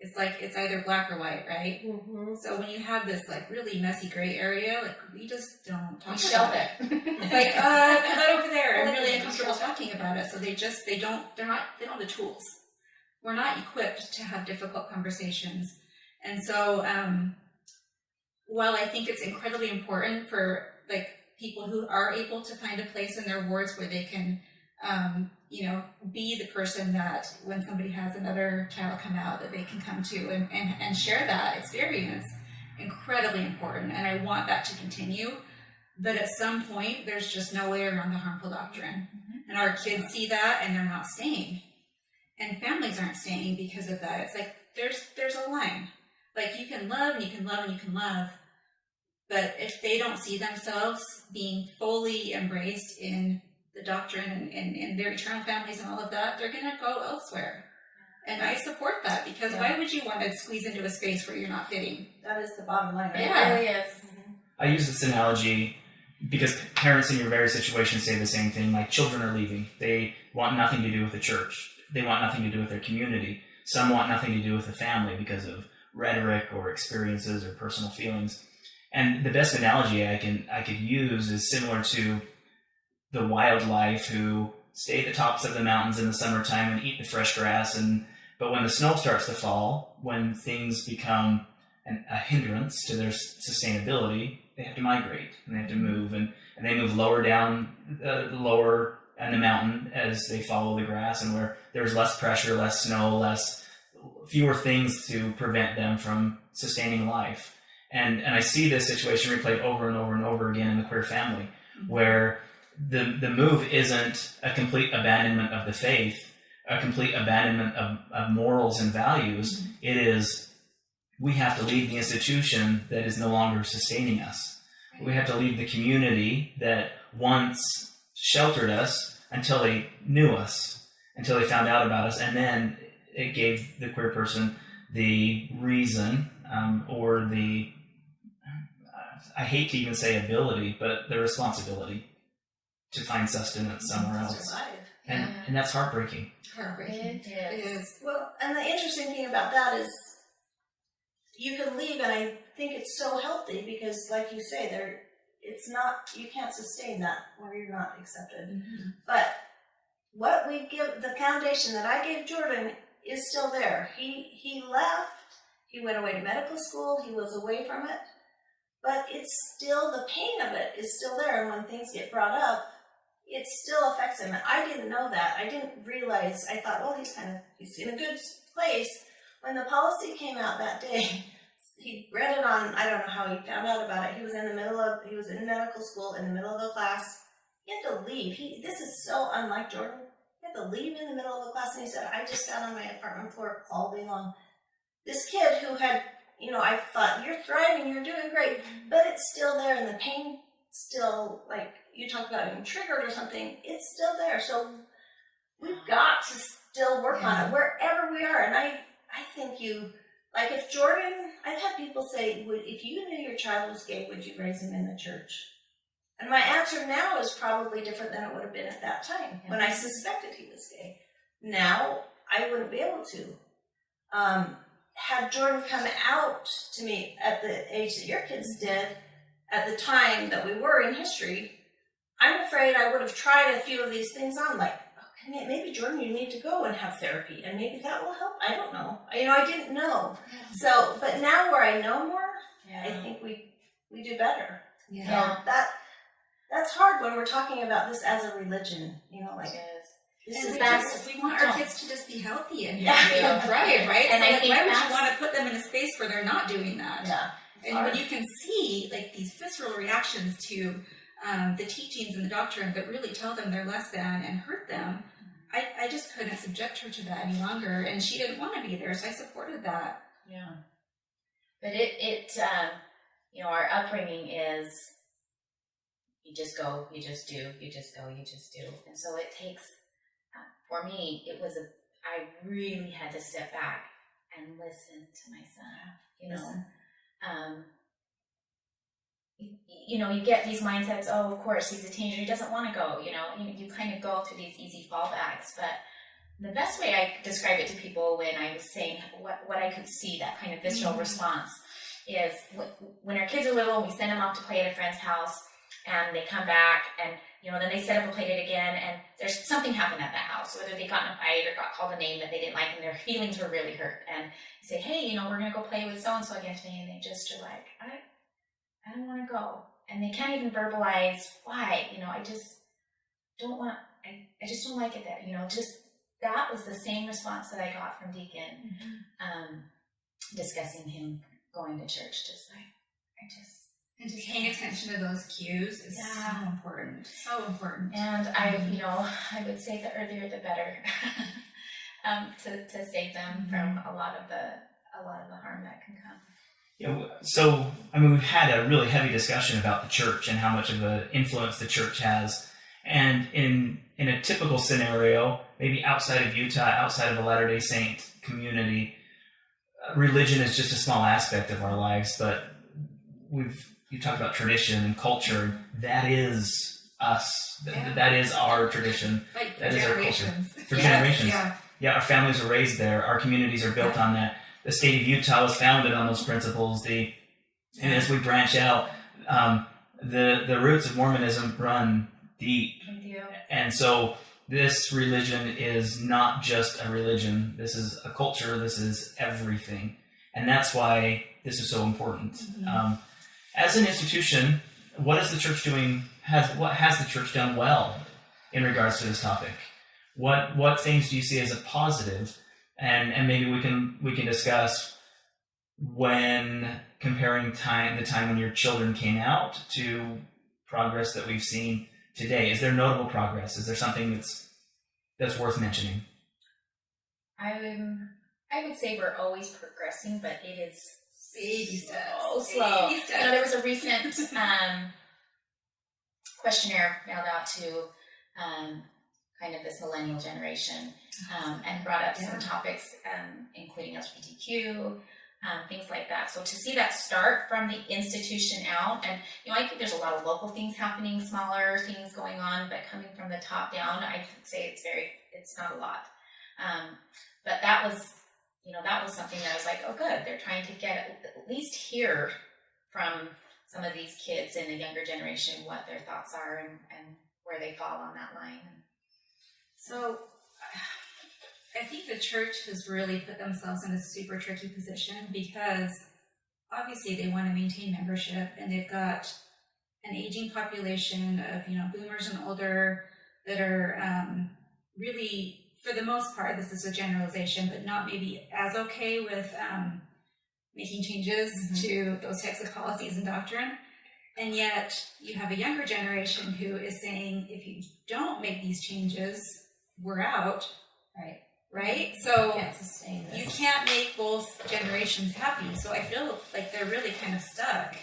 It's like, it's either black or white, right? Mm-hmm. So when you have this like really messy gray area, like we just don't talk Shelve about it. It's like, put that over there. I'm really uncomfortable talking about it. So they don't have the tools. We're not equipped to have difficult conversations. And so, while I think it's incredibly important for like people who are able to find a place in their wards where they can, you know, be the person that when somebody has another child come out that they can come to and share that experience, incredibly important. And I want that to continue. But at some point, there's just no way around the harmful doctrine. Mm-hmm. And our kids see that and they're not staying. And families aren't staying because of that. It's like, there's a line. Like you can love and you can love and you can love. But if they don't see themselves being fully embraced in the doctrine and their eternal families and all of that, they're going to go elsewhere. And I support that because why would you want to squeeze into a space where you're not fitting? That is the bottom line. Right? It really is. I use this analogy because parents in your very situation say the same thing. Like children are leaving. They want nothing to do with the church. They want nothing to do with their community. Some want nothing to do with the family because of rhetoric or experiences or personal feelings. And the best analogy I could use is similar to the wildlife who stay at the tops of the mountains in the summertime and eat the fresh grass. But when the snow starts to fall, when things become a hindrance to their sustainability, they have to migrate and they have to move. And they move lower down, lower in the mountain as they follow the grass, and where there's less pressure, less snow, fewer things to prevent them from sustaining life. And I see this situation replayed over and over and over again in the queer family, where the move isn't a complete abandonment of the faith, a complete abandonment of morals and values. It is, we have to leave the institution that is no longer sustaining us. We have to leave the community that once sheltered us until they knew us, until they found out about us, and then it gave the queer person the reason or the, I hate to even say ability, but the responsibility to find sustenance somewhere else. Survive. And that's heartbreaking. Heartbreaking. It is. Well, and the interesting thing about that is you can leave, and I think it's so healthy because, like you say, it's not, you can't sustain that where you're not accepted. Mm-hmm. But what we give, the foundation that I gave Jordan is still there. He left, he went away to medical school, he was away from it, but it's still, the pain of it is still there. And when things get brought up, it still affects him. And I didn't know that. I didn't realize, I thought, well, he's in a good place. When the policy came out that day, he read it on, I don't know how he found out about it. He was in medical school in the middle of the class. He had to leave. This is so unlike Jordan. He had to leave in the middle of the class, and he said, I just sat on my apartment floor all day long. This kid who had, I thought, you're thriving, you're doing great, but it's still there, and the pain still, like you talked about being triggered or something, it's still there. So we've got to still work on it wherever we are. And I think if Jordan, I've had people say, if you knew your child was gay, would you raise him in the church? And my answer now is probably different than it would have been at that time when I suspected he was gay. Now, I wouldn't be able to. Had Jordan come out to me at the age that your kids did, at the time that we were in history, I'm afraid I would have tried a few of these things on, like, okay, maybe Jordan, you need to go and have therapy, and maybe that will help. I don't know. I didn't know. So, but now where I know more, I think we do better. Yeah. So that's hard when we're talking about this as a religion. This is we want our kids to just be healthy and thrive, right? And so I think why would you want to put them in a space where they're not doing that? Yeah. And when you can see like these visceral reactions to the teachings and the doctrine that really tell them they're less than and hurt them, I just couldn't subject her to that any longer, and she didn't want to be there, so I supported that. Yeah. But it our upbringing is you just go, you just do, you just go, you just do. And so it takes, for me, I really had to step back and listen to my son, you get these mindsets, oh, of course, he's a teenager, he doesn't want to go, you kind of go through these easy fallbacks. But the best way I describe it to people when I was saying what I could see, that kind of visceral response, is when our kids are little, we send them off to play at a friend's house, and they come back, and then they set up a play date again, and there's something happened at that house, whether they got in a fight or got called a name that they didn't like, and their feelings were really hurt. And you say, hey, we're going to go play with so-and-so again today, and they just are like, I don't want to go. And they can't even verbalize why, I just don't want, I just don't like it there, just that was the same response that I got from Deacon, discussing him going to church, just like, and just paying attention to those cues is so important. So important. And I would say the earlier the better, to save them from a lot of the harm that can come. Yeah, so we've had a really heavy discussion about the church and how much of an influence the church has. And in a typical scenario, maybe outside of Utah, outside of the Latter-day Saint community, religion is just a small aspect of our lives. But you talk about tradition and culture. That is us. That is our tradition. Like that is our culture. For Yes, generations. Yeah, our families are raised there. Our communities are built on that. The state of Utah was founded on those principles. And as we branch out, the roots of Mormonism run deep. And so this religion is not just a religion. This is a culture. This is everything. And that's why this is so important. As an institution, what is the church doing? What has the church done well in regards to this topic? What things do you see as a positive? And maybe we can discuss when comparing the time when your children came out to progress that we've seen today. Is there notable progress? Is there something that's worth mentioning? I would say we're always progressing, but it is baby steps. So slow. Baby steps. There was a recent questionnaire mailed out to kind of this millennial generation, and brought up some topics, including LGBTQ, things like that. So to see that start from the institution out, and I think there's a lot of local things happening, smaller things going on, but coming from the top down, I would say it's not a lot. But that was something that I was like, oh, good. They're trying to get at least hear from some of these kids in the younger generation what their thoughts are and where they fall on that line. So I think the church has really put themselves in a super tricky position because obviously they want to maintain membership, and they've got an aging population of, boomers and older that are really, for the most part, this is a generalization, but not maybe as okay with making changes to those types of policies and doctrine. And yet you have a younger generation who is saying, if you don't make these changes, we're out. Right? So you can't make both generations happy. So I feel like they're really kind of stuck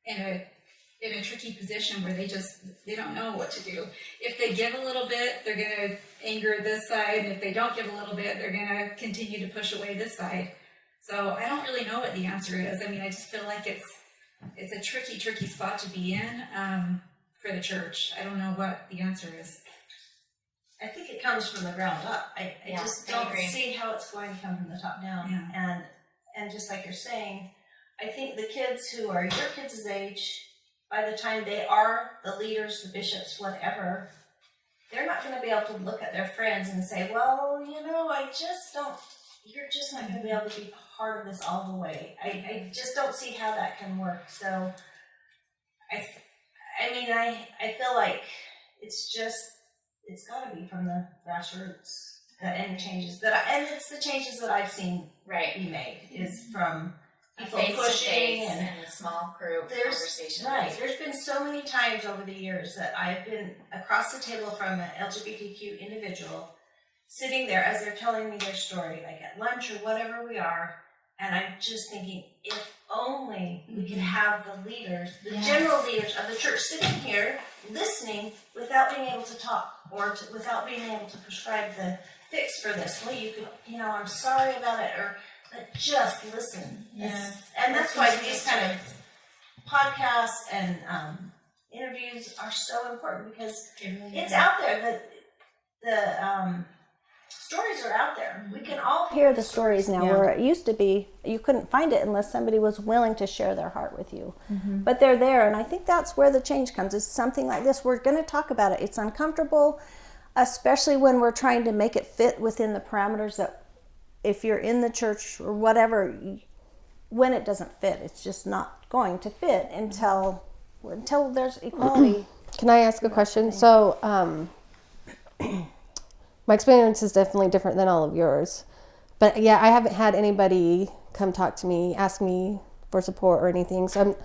in a tricky position where they don't know what to do. If they give a little bit, they're going to anger this side. And if they don't give a little bit, they're going to continue to push away this side. So I don't really know what the answer is. I just feel like it's a tricky spot to be in for the church. I don't know what the answer is. I think it comes from the ground up. I just don't see how it's going to come from the top down. Yeah. And just like you're saying, I think the kids who are your kids' age, by the time they are the leaders, the bishops, whatever, they're not going to be able to look at their friends and say, well, you're just not going to be able to be part of this all the way. I just don't see how that can work. So, I feel like it's got to be from the grassroots and changes and it's the changes that I've seen be made is from people pushing and a small group conversation. Right. There's been so many times over the years that I've been across the table from an LGBTQ individual sitting there as they're telling me their story, like at lunch or whatever we are, And I'm just thinking, if only we could have the leaders, the general leaders of the church sitting here listening without being able to talk or without being able to prescribe the fix for this. Well, you could, I'm sorry about it, but just listen. Yeah. And that's why these kind of podcasts and interviews are so important, because it's out there. The stories are out there. We can all hear the stories now, where it used to be you couldn't find it unless somebody was willing to share their heart with you. But they're there, and I think that's where the change comes, is something like this. We're going to talk about it. It's uncomfortable, especially when we're trying to make it fit within the parameters that, if you're in the church or whatever, when it doesn't fit, it's just not going to fit until there's equality. Can I ask a question? So my experience is definitely different than all of yours, but I haven't had anybody come talk to me, ask me for support or anything. So I'm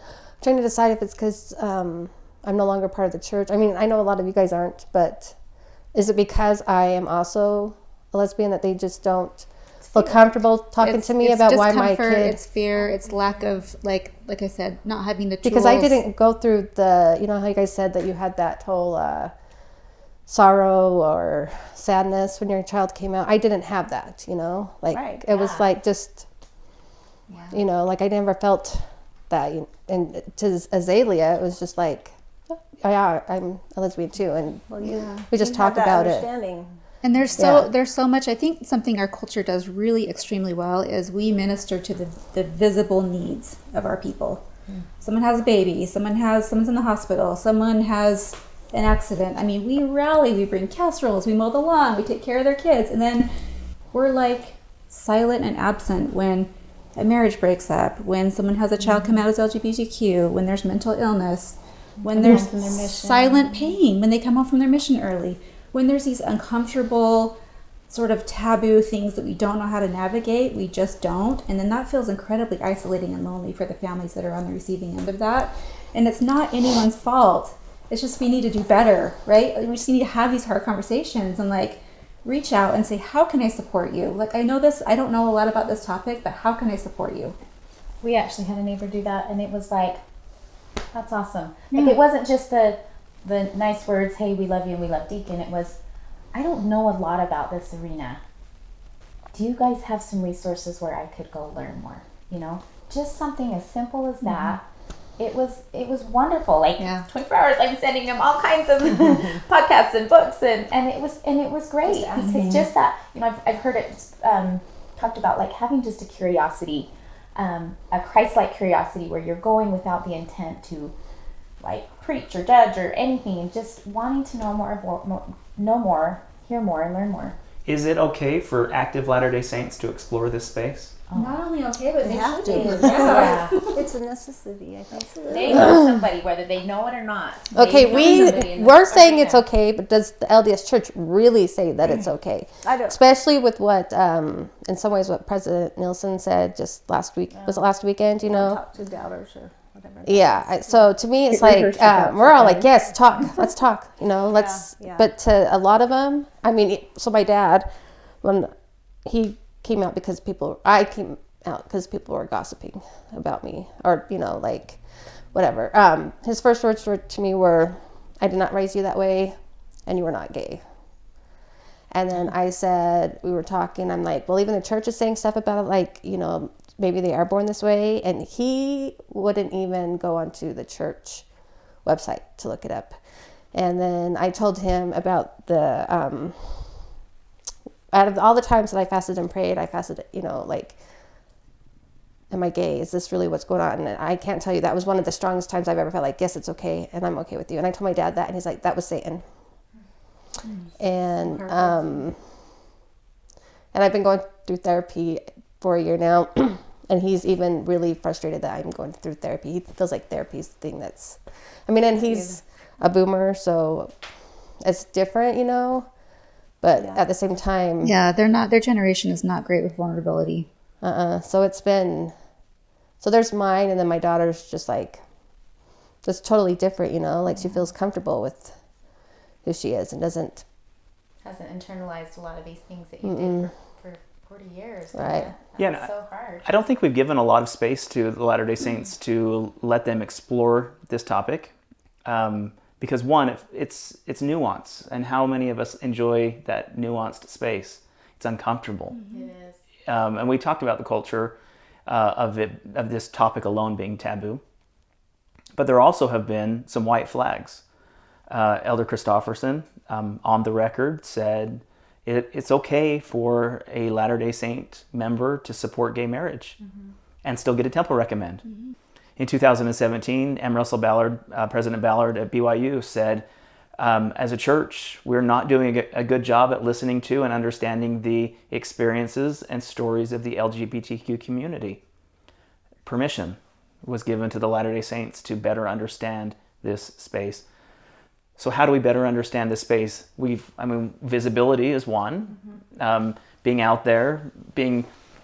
trying to decide if it's because I'm no longer part of the church. I mean, I know a lot of you guys aren't, but is it because I am also a lesbian that they just don't feel comfortable talking to me about why my kid? It's fear, it's lack of, like I said, not having the tools. Because I didn't go through the, how you guys said that you had that whole sorrow or sadness when your child came out. I didn't have that, it was like just, like I never felt that. And to Azalea, it was just like, I'm a lesbian too. And we just talked about it. And there's so much. I think something our culture does really extremely well is we minister to the visible needs of our people. Someone has a baby, someone's in the hospital, someone has an accident. I mean, we rally, we bring casseroles, we mow the lawn, we take care of their kids, and then we're like silent and absent when a marriage breaks up, when someone has a child come out as LGBTQ, when there's mental illness, when there's silent pain, when they come home from their mission early, when there's these uncomfortable sort of taboo things that we don't know how to navigate, we just don't. And then that feels incredibly isolating and lonely for the families that are on the receiving end of that. And it's not anyone's fault. It's just we need to do better, right? We just need to have these hard conversations and reach out and say, how can I support you? I know this, I don't know a lot about this topic, but how can I support you? We actually had a neighbor do that, and it was like, that's awesome. It wasn't just the nice words, hey, we love you and we love Deacon. It was, I don't know a lot about this arena. Do you guys have some resources where I could go learn more? Just something as simple as that. It was wonderful. 24 hours, I'm sending them all kinds of podcasts and books, and it was great, because just that, I've heard it talked about having just a curiosity, a Christ-like curiosity where you're going without the intent to preach or judge or anything, and just wanting to know more, hear more, and learn more. Is it okay for active Latter-day Saints to explore this space? Not only okay, but they have should to. be. Yeah. It's a necessity, I think. They know somebody, whether they know it or not. Okay, we're saying it's okay, but does the LDS Church really say that it's okay? I don't. Especially with what, in some ways, what President Nielsen said just last week. Was it last weekend? Talk to doubters or whatever. Yeah. So to me, it's we're all like, yes, talk. Let's talk. Let's. Yeah. But to a lot of them, so my dad, when he came out I came out because people were gossiping about me, or whatever. His first words to me were, I did not raise you that way, and you were not gay. And then I said, we were talking, I'm like, well, even the church is saying stuff about it, maybe they are born this way. And he wouldn't even go onto the church website to look it up. And then I told him about the out of all the times that I fasted and prayed, am I gay? Is this really what's going on? And I can't tell you, that was one of the strongest times I've ever felt yes, it's okay, and I'm okay with you. And I told my dad that, and he's like, that was Satan. And I've been going through therapy for a year now, and he's even really frustrated that I'm going through therapy. He feels like therapy's the thing that's, and he's a boomer, so it's different, But at the same time... Yeah, their generation is not great with vulnerability. So it's been... So there's mine, and then my daughter's just just totally different, she feels comfortable with who she is and hasn't internalized a lot of these things that you did 40 years. Right. Yeah, That's so hard. I don't think we've given a lot of space to the Latter-day Saints to let them explore this topic, because one, it's nuance, and how many of us enjoy that nuanced space? It's uncomfortable. It is. And we talked about the culture of this topic alone being taboo, but there also have been some white flags. Elder Christofferson, on the record, said it's okay for a Latter-day Saint member to support gay marriage and still get a temple recommend. In 2017, M. Russell Ballard, President Ballard at BYU, said, as a church, we're not doing a good job at listening to and understanding the experiences and stories of the LGBTQ community. Permission was given to the Latter-day Saints to better understand this space. So how do we better understand this space? Visibility is one. Being out there,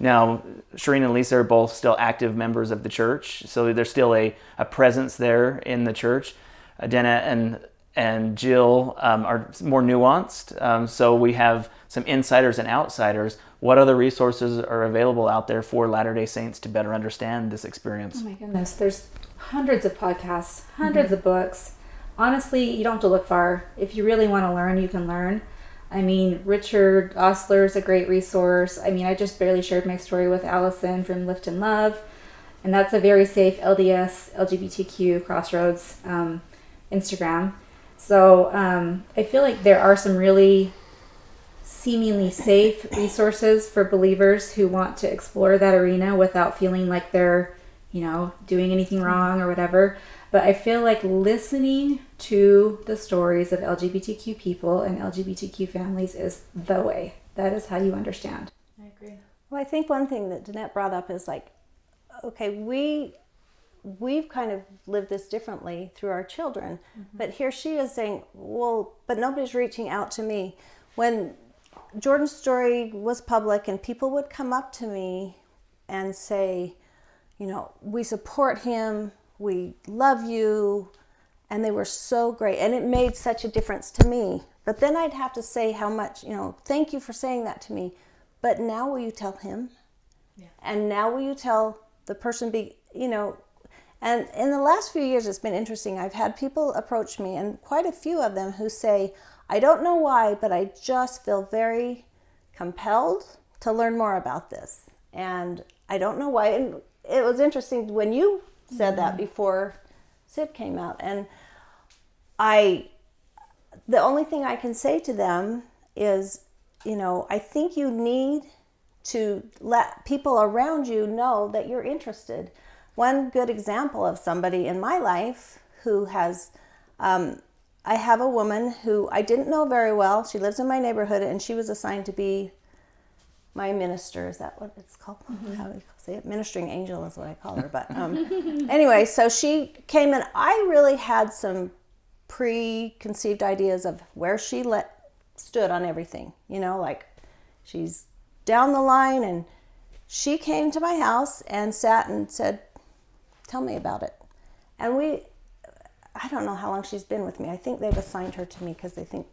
now, Shireen and Lisa are both still active members of the church, so there's still a presence there in the church. Danette and Jill are more nuanced, so we have some insiders and outsiders. What other resources are available out there for Latter-day Saints to better understand this experience? Oh my goodness, there's hundreds of podcasts, hundreds of books. Honestly, you don't have to look far. If you really want to learn, you can learn. I mean, Richard Ostler is a great resource. I mean, I just barely shared my story with Allison from Lift and Love, and that's a very safe LDS, LGBTQ Crossroads Instagram. So I feel like there are some really seemingly safe resources for believers who want to explore that arena without feeling like they're, doing anything wrong or whatever. But I feel like listening to the stories of LGBTQ people and LGBTQ families is the way. That is how you understand. I agree. Well, I think one thing that Danette brought up is okay, we've kind of lived this differently through our children, but here she is saying, well, but nobody's reaching out to me. When Jordan's story was public and people would come up to me and say, we support him, we love you, and they were so great, and it made such a difference to me. But then I'd have to say how much, thank you for saying that to me, but now will you tell him? Yeah. And now will you tell the person and in the last few years it's been interesting. I've had people approach me, and quite a few of them, who say, I don't know why, but I just feel very compelled to learn more about this, and I don't know why. And it was interesting when you said that before Sid came out, and the only thing I can say to them is, I think you need to let people around you know that you're interested. One good example of somebody in my life who has, I have a woman who I didn't know very well. She lives in my neighborhood, and she was assigned to be my minister. Is that what it's called? How do you say it? Ministering angel is what I call her. But anyway, so she came, and I really had some preconceived ideas of where she stood on everything. She's down the line, and she came to my house and sat and said, tell me about it. And I don't know how long she's been with me. I think they've assigned her to me because they think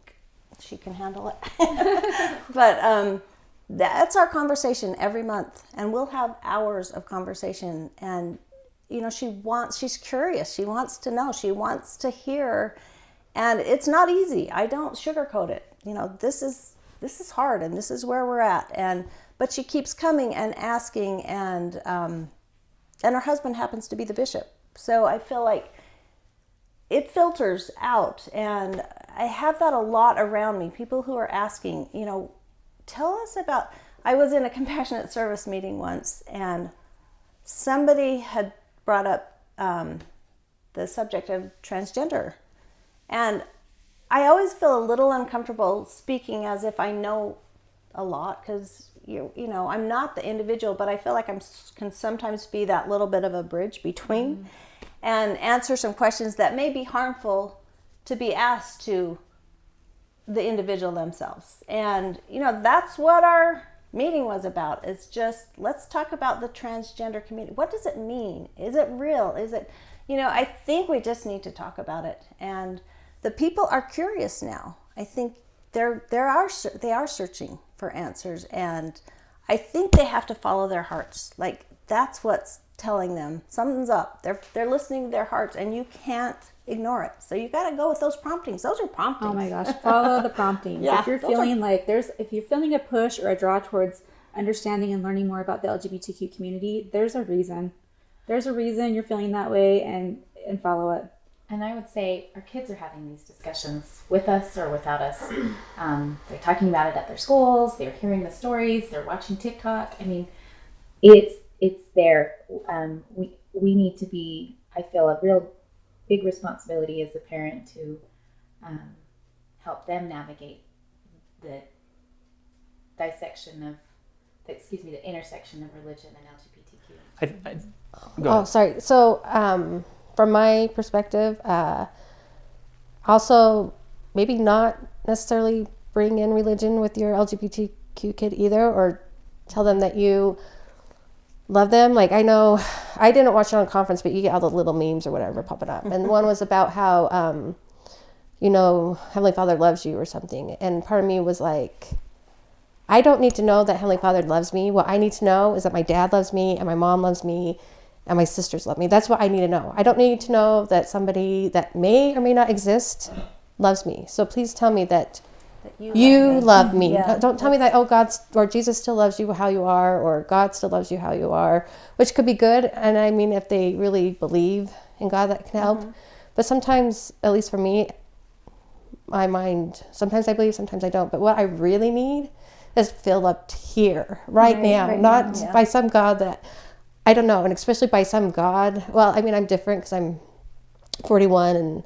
she can handle it. But that's our conversation every month, and we'll have hours of conversation. And she's curious, she wants to know, she wants to hear, and it's not easy. I don't sugarcoat it. This is hard, and this is where we're at. But she keeps coming and asking, and her husband happens to be the bishop, so I feel like it filters out. And I have that a lot around me, people who are asking, tell us about, I was in a compassionate service meeting once, and somebody had brought up the subject of transgender. And I always feel a little uncomfortable speaking as if I know a lot, because I'm not the individual, but I feel like I can sometimes be that little bit of a bridge between and answer some questions that may be harmful to be asked to the individual themselves. And that's what our meeting was about. It's just, let's talk about the transgender community. What does it mean? Is it real? Is it, I think we just need to talk about it. And the people are curious now. I think they are searching for answers, and I think they have to follow their hearts. Like, that's what's telling them something's up. They're listening to their hearts, and you can't ignore it. So you got to go with those promptings. Those are promptings. Oh my gosh, follow the promptings. Yeah, if you're feeling if you're feeling a push or a draw towards understanding and learning more about the LGBTQ community, there's a reason. There's a reason you're feeling that way, and follow it. And I would say our kids are having these discussions with us or without us. They're talking about it at their schools. They're hearing the stories. They're watching TikTok. I mean, it's there. We need to be, I feel, a real big responsibility as a parent to help them navigate the the intersection of religion and LGBTQ. Sorry. So, from my perspective, also maybe not necessarily bring in religion with your LGBTQ kid either, or tell them that you love them. Like, I know I didn't watch it on conference, but you get all the little memes or whatever popping up. And one was about how, Heavenly Father loves you or something. And part of me was like, I don't need to know that Heavenly Father loves me. What I need to know is that my dad loves me and my mom loves me and my sisters love me. That's what I need to know. I don't need to know that somebody that may or may not exist loves me. So please tell me that you love me. Yeah. Don't tell me that, God or Jesus still loves you how you are, or God still loves you how you are, which could be good. And I mean, if they really believe in God, that can help. But sometimes, at least for me, my mind, sometimes I believe, sometimes I don't. But what I really need is filled up here, right now, not by some God that I don't know. And especially by some God. Well, I mean, I'm different because I'm 41 and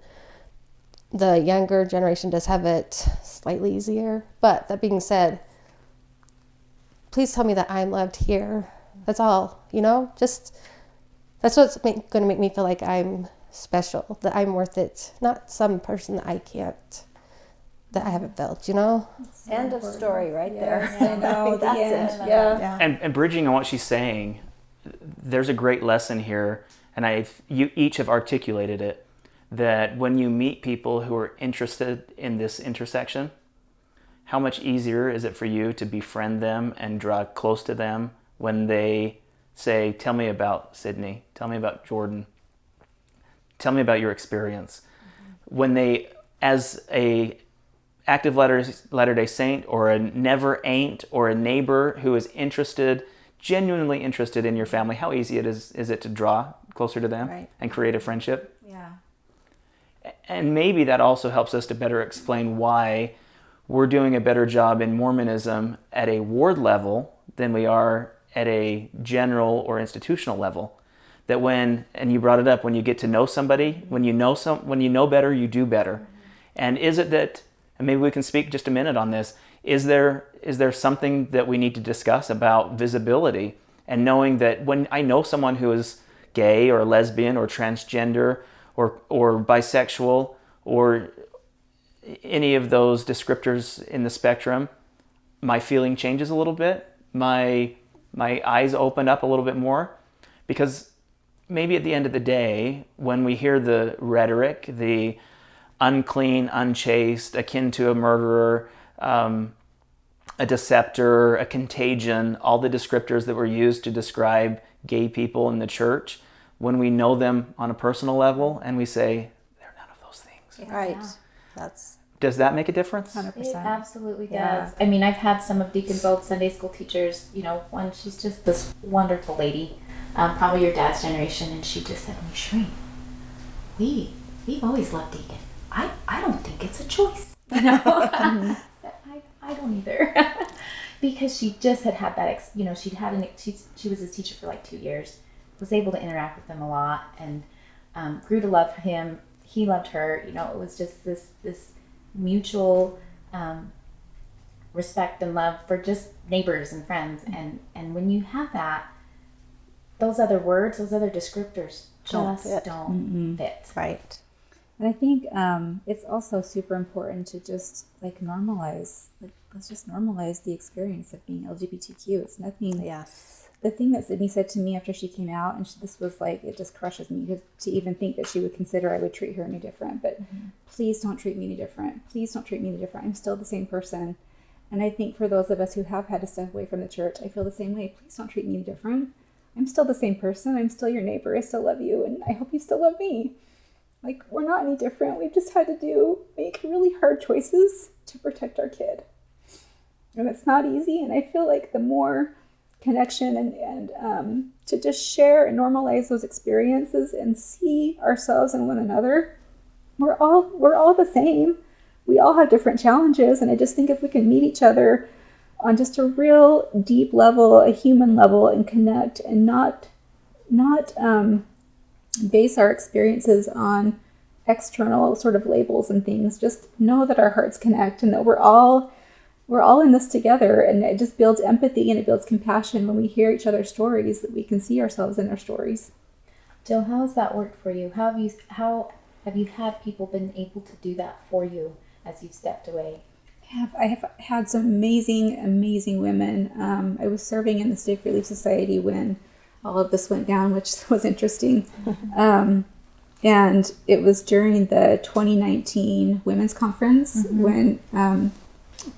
the younger generation does have it slightly easier. But that being said, please tell me that I'm loved here. That's all, just that's what's going to make me feel like I'm special, that I'm worth it, not some person that I haven't felt, End of story right there. I know, the end. Yeah. And bridging on what she's saying, there's a great lesson here, and you each have articulated it, that when you meet people who are interested in this intersection, how much easier is it for you to befriend them and draw close to them when they say, tell me about Sydney, tell me about Jordan, tell me about your experience. When they, as a active Latter-day Saint or a never ain't or a neighbor who is genuinely interested in your family, how easy is it to draw closer to them and create a friendship? Yeah. And maybe that also helps us to better explain why we're doing a better job in Mormonism at a ward level than we are at a general or institutional level. That and you brought it up, when you get to know somebody, when you know better, you do better. And is it that, and maybe we can speak just a minute on this, is there something that we need to discuss about visibility and knowing that when I know someone who is gay or lesbian or transgender or bisexual or any of those descriptors in the spectrum, my feeling changes a little bit. My eyes open up a little bit more, because maybe at the end of the day, when we hear the rhetoric, the unclean, unchaste, akin to a murderer, a deceptor, a contagion, all the descriptors that were used to describe gay people in the church, when we know them on a personal level and we say, they're none of those things. Right. Yeah. Does that make a difference? 100%. It absolutely does. Yeah. I mean, I've had some of Deacon's old Sunday school teachers, one, she's just this wonderful lady, probably your dad's generation, and she just said to me, Shireen, we've always loved Deacon. I don't think it's a choice. I don't either. Because she just had that, she was his teacher for like 2 years, was able to interact with him a lot, and grew to love him. He loved her. It was just this mutual respect and love for just neighbors and friends. And when you have that, those other words, those other descriptors don't fit. Right. And I think it's also super important to just normalize, let's just normalize the experience of being LGBTQ. It's nothing. Yes. The thing that Sydney said to me after she came out, and this was it just crushes me to even think that she would consider I would treat her any different. But please don't treat me any different. Please don't treat me any different. I'm still the same person. And I think for those of us who have had to step away from the church, I feel the same way. Please don't treat me any different. I'm still the same person. I'm still your neighbor. I still love you. And I hope you still love me. Like, we're not any different. We've just had to make really hard choices to protect our kid. And it's not easy. And I feel like the more connection and to just share and normalize those experiences and see ourselves and one another, we're all the same. We all have different challenges. And I just think if we can meet each other on just a real deep level, a human level, and connect and not base our experiences on external sort of labels and things, just know that our hearts connect and that we're all in this together, and it just builds empathy and it builds compassion when we hear each other's stories, that we can see ourselves in their stories. Jill, how has that worked for you? How have you had people been able to do that for you as you've stepped away? I have had some amazing women. I was serving in the Stake Relief Society when all of this went down, which was interesting. And it was during the 2019 Women's Conference when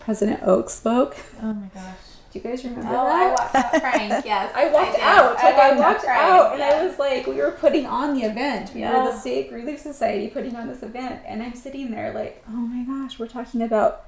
President Oak spoke. Oh my gosh. Do you guys remember Oh, that? I walked out crying, yes. I walked out, and I was like, we were putting on the event. We were the Stake Relief Society putting on this event, and I'm sitting there like, oh my gosh, we're talking about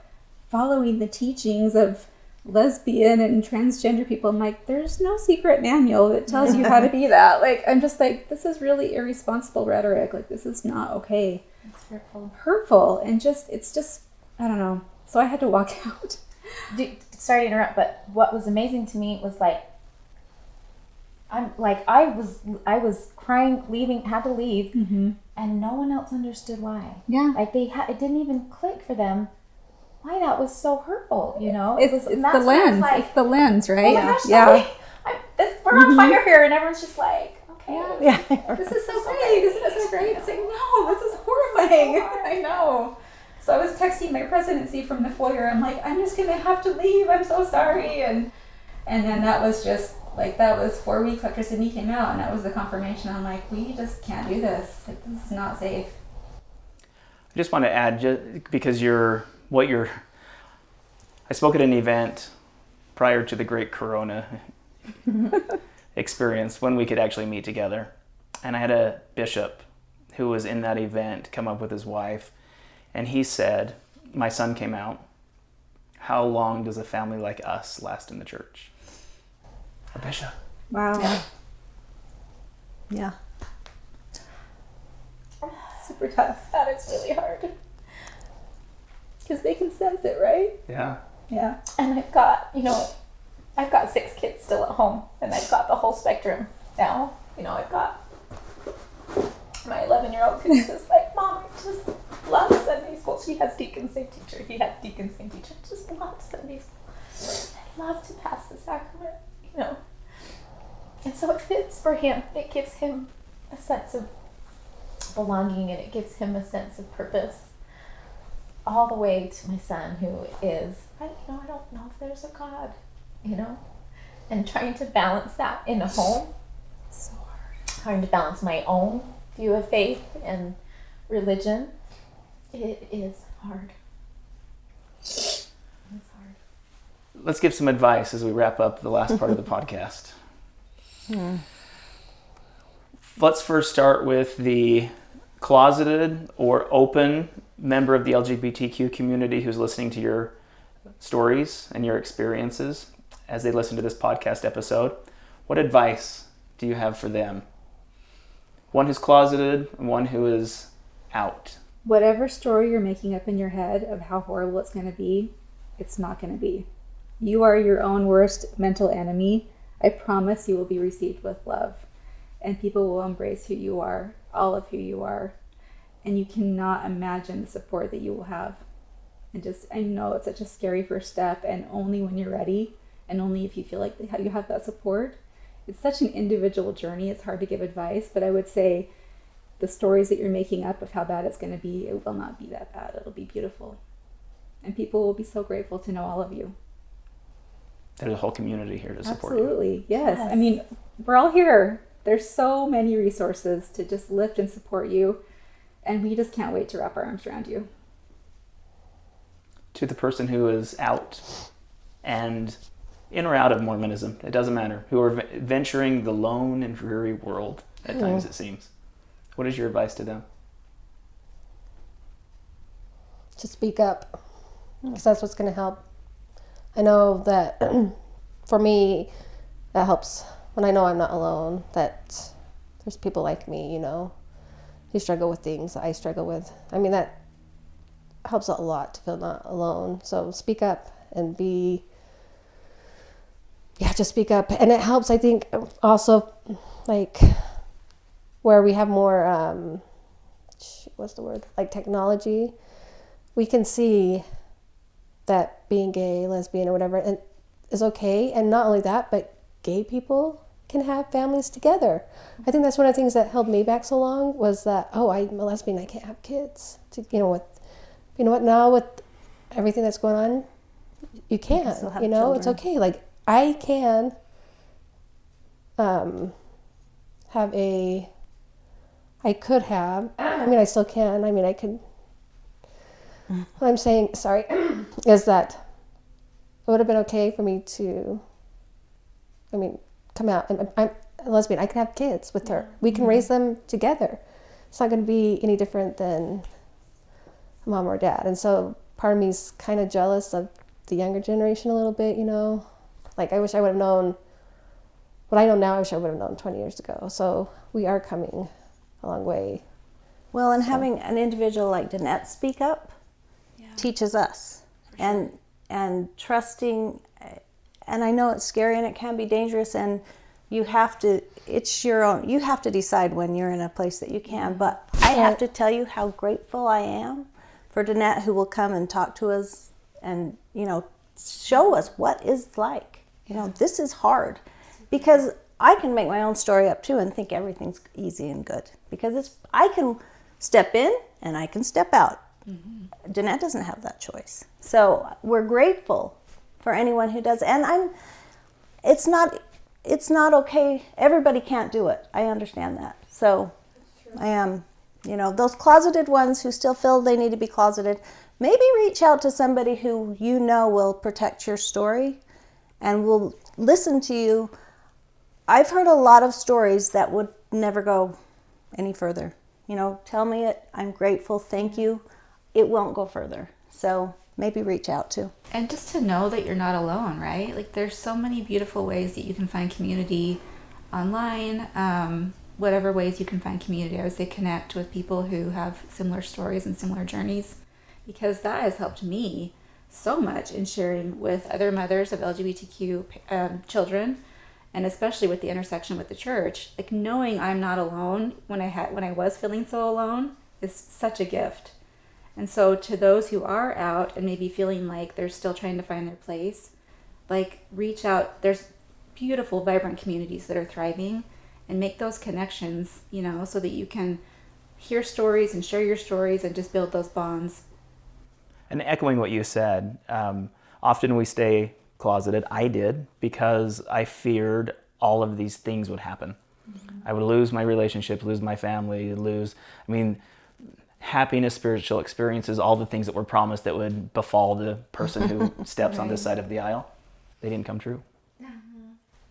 following the teachings of lesbian and transgender people. I'm like, there's no secret manual that tells you how to be that. Like, I'm just like, this is really irresponsible rhetoric. Like, this is not okay. It's Hurtful, and it's just, I don't know. So I had to walk out. Sorry to interrupt, but what was amazing to me was like, I was crying, had to leave, and no one else understood why. Yeah. Like it didn't even click for them why that was so hurtful, you know? It's the lens. Like, it's the lens, right? Oh my gosh, yeah. We're on fire here, and everyone's just like, okay. Yeah. This is so great. Isn't this so great? It's like, no, this is horrifying. I know. So I was texting my presidency from the foyer. I'm like, I'm just going to have to leave. I'm so sorry. And then that was just, like, that was 4 weeks after Sydney came out, and that was the confirmation. I'm like, we just can't do this. Like, this is not safe. I just want to add, because I spoke at an event prior to the great Corona experience when we could actually meet together. And I had a bishop who was in that event come up with his wife, and he said, my son came out, how long does a family like us last in the church? A bishop. Wow. Yeah. Super tough. That is really hard. Because they can sense it, right? Yeah. Yeah. And I've got 6 kids still at home, and I've got the whole spectrum now. You know, I've got my 11-year-old who's just like, Mom, I just love Sunday school. She has deacon same teacher. He had deacon same teacher. I just love Sunday school. I love to pass the sacrament, you know. And so it fits for him. It gives him a sense of belonging, and it gives him a sense of purpose. All the way to my son, who is, I don't know if there's a God, you know, and trying to balance that in a home. So hard. Trying to balance my own view of faith and religion. It is hard. It's hard. Let's give some advice as we wrap up the last part of the podcast. Let's first start with the closeted or open member of the LGBTQ community who's listening to your stories and your experiences as they listen to this podcast episode. What advice do you have for them? One who's closeted and one who is out. Whatever story you're making up in your head of how horrible it's going to be, it's not going to be. You are your own worst mental enemy. I promise you will be received with love, and people will embrace who you are, all of who you are. And you cannot imagine the support that you will have. And just, I know it's such a scary first step, and only when you're ready, and only if you feel like you have that support. It's such an individual journey. It's hard to give advice, but I would say the stories that you're making up of how bad it's going to be, it will not be that bad. It'll be beautiful. And people will be so grateful to know all of you. There's a whole community here to support you. Absolutely, yes. I mean, we're all here. There's so many resources to just lift and support you. And we just can't wait to wrap our arms around you. to the person who is out and in or out of Mormonism, it doesn't matter, who are venturing the lone and dreary world at times, it seems? What is your advice to them? To speak up, because that's what's going to help. I know that for me, that helps when I know I'm not alone, that there's people like me, you know, who struggle with things I struggle with. I mean, that helps a lot to feel not alone. So speak up and just speak up. And it helps, I think, also, like, where we have more, like technology, we can see that being gay, lesbian, or whatever, and is okay. And not only that, but gay people can have families together. I think that's one of the things that held me back so long, was that, oh, I'm a lesbian, I can't have kids. Now with everything that's going on, you can, it's okay. Like, I can I still can, I could, what I'm saying, sorry, is that it would have been okay for me to, come out. And I'm a lesbian. I can have kids with her. We can raise them together. It's not going to be any different than a mom or dad. And so part of me is kind of jealous of the younger generation a little bit, Like, I wish I would have known what I know now. I wish I would have known 20 years ago. So we are coming a long way. Well, and having an individual like Danette speak up teaches us, and trusting. And I know it's scary and it can be dangerous, and you have to decide when you're in a place that you can. But I have to tell you how grateful I am for Danette, who will come and talk to us and, show us what it's like. This is hard, because I can make my own story up too and think everything's easy and good, because I can step in and I can step out. Mm-hmm. Danette doesn't have that choice. So we're grateful for anyone who does. And it's not okay. Everybody can't do it. I understand that. So I am, those closeted ones who still feel they need to be closeted, maybe reach out to somebody who will protect your story and will listen to you. I've heard a lot of stories that would never go any further. Tell me it. I'm grateful. Thank you. It won't go further. So maybe reach out to. And just to know that you're not alone, right? Like, there's so many beautiful ways that you can find community online, whatever ways you can find community. I would say connect with people who have similar stories and similar journeys, because that has helped me so much in sharing with other mothers of LGBTQ children, and especially with the intersection with the church. Like, knowing I'm not alone when I was feeling so alone is such a gift. And so to those who are out and maybe feeling like they're still trying to find their place, like, reach out. There's beautiful, vibrant communities that are thriving, and make those connections, so that you can hear stories and share your stories and just build those bonds. And echoing what you said, often we stay closeted. I did, because I feared all of these things would happen. Mm-hmm. I would lose my relationship, lose my family, happiness, spiritual experiences, all the things that were promised that would befall the person who steps on this side of the aisle. They didn't come true.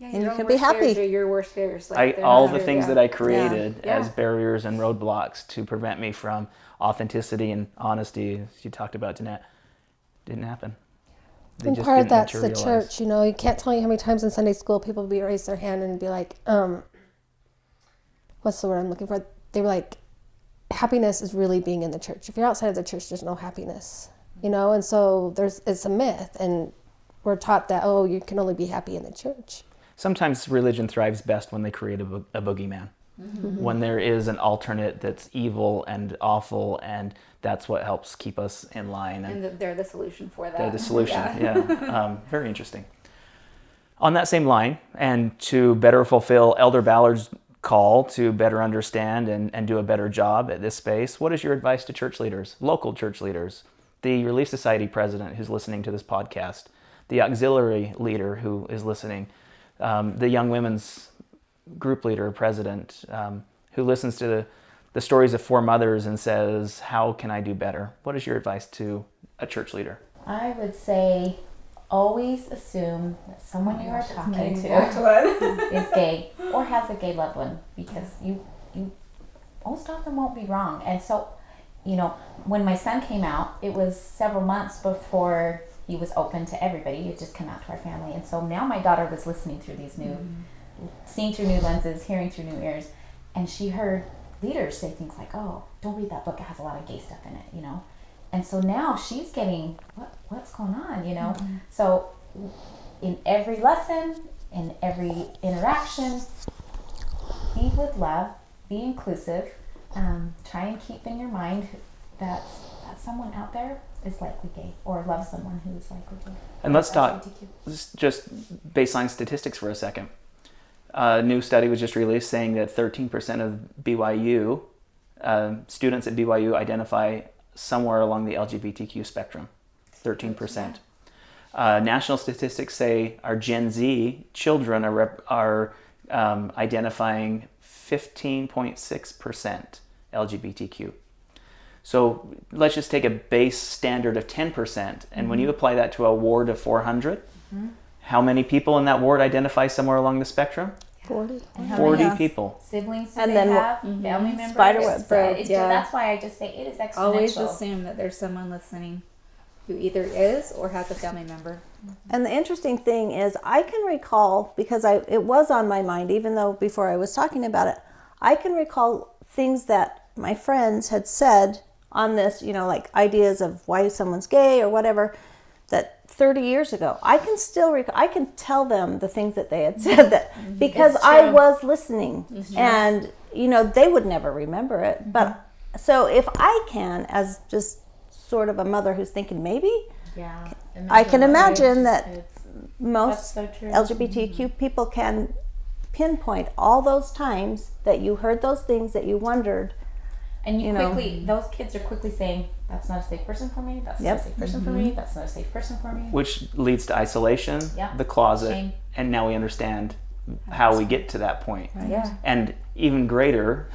Yeah, and you can be happy. Your worst fears. All the things that I created as barriers and roadblocks to prevent me from authenticity and honesty, as you talked about, Danette, didn't happen. And part of that's the church, You can't tell you how many times in Sunday school people would raise their hand and be like, what's the word I'm looking for? They were like, happiness is really being in the church. If you're outside of the church, there's no happiness, And so it's a myth, and we're taught that, you can only be happy in the church. Sometimes religion thrives best when they create a boogeyman. Mm-hmm. When there is an alternate that's evil and awful, and that's what helps keep us in line. And they're the solution for that. They're the solution, very interesting. On that same line, and to better fulfill Elder Ballard's call to better understand and do a better job at this space, what is your advice to church leaders, local church leaders, the Relief Society president who's listening to this podcast, the auxiliary leader who is listening, the young women's group leader, president, who listens to the stories of four mothers and says, how can I do better? What is your advice to a church leader? I would say always assume that someone you are talking to is gay or has a gay loved one, because you most often won't be wrong. And so, you know, when my son came out, it was several months before he was open to everybody. He had just come out to our family. And so now my daughter was listening through these new, seeing through new lenses, hearing through new ears. And she heard leaders say things like, oh, don't read that book. It has a lot of gay stuff in it, you know. And so now she's getting, what's going on, you know? So in every lesson, in every interaction, be with love, be inclusive, try and keep in your mind that someone out there is likely gay or loves someone who is likely gay. And let's talk just baseline statistics for a second. A new study was just released saying that 13% of BYU students at BYU identify somewhere along the LGBTQ spectrum. 13%. National statistics say our Gen Z children are identifying 15.6% LGBTQ. So let's just take a base standard of 10%, and when you apply that to a ward of 400, how many people in that ward identify somewhere along the spectrum? 40. 40 people. Siblings And they then have, family members. spiderweb growth, That's why I just say it is exponential. Always assume that there's someone listening who either is or has a family member. And the interesting thing is, I can recall, because it was on my mind, even though before I was talking about it, I can recall things that my friends had said on this, you know, like ideas of why someone's gay or whatever, that 30 years ago. I can still I can tell them the things that they had said, that because I was listening, and you know, they would never remember it. But so if I can, as just sort of a mother who's thinking maybe, I can imagine that most LGBTQ people can pinpoint all those times that you heard those things that you wondered. And you quickly, those kids are quickly saying, that's not a safe person for me, that's not a safe person for me, that's not a safe person for me. Which leads to isolation, the closet, shame. And now we understand how we get to that point. Right. Yeah. And even greater,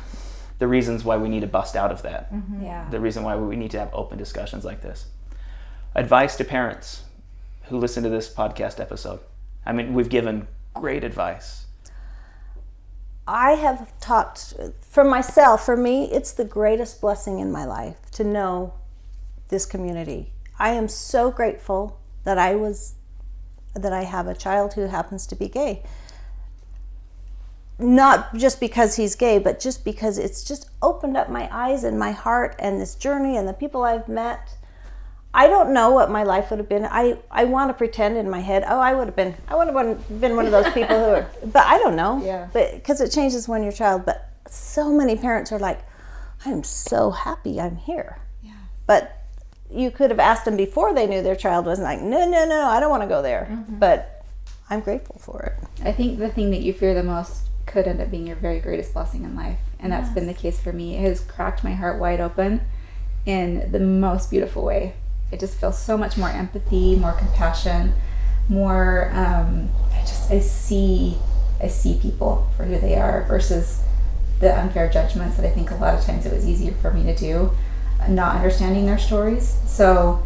the reasons why we need to bust out of that. Yeah. The reason why we need to have open discussions like this. Advice to parents who listen to this podcast episode. I mean, we've given great advice. I have talked for myself. For me, it's the greatest blessing in my life to know this community. I am so grateful that I have a child who happens to be gay. Not just because he's gay, but just because it's just opened up my eyes and my heart and this journey and the people I've met. I don't know what my life would have been. I want to pretend in my head, I would have been one of those people who are, but I don't know. Yeah. But because it changes when you're a child. But so many parents are like, I'm so happy I'm here. Yeah. But you could have asked them before they knew their child was like, no, I don't want to go there. But I'm grateful for it. I think the thing that you fear the most could end up being your very greatest blessing in life. And that's been the case for me. It has cracked my heart wide open in the most beautiful way. I just feel so much more empathy, more compassion, more, I see people for who they are versus the unfair judgments that I think a lot of times it was easier for me to do, not understanding their stories. So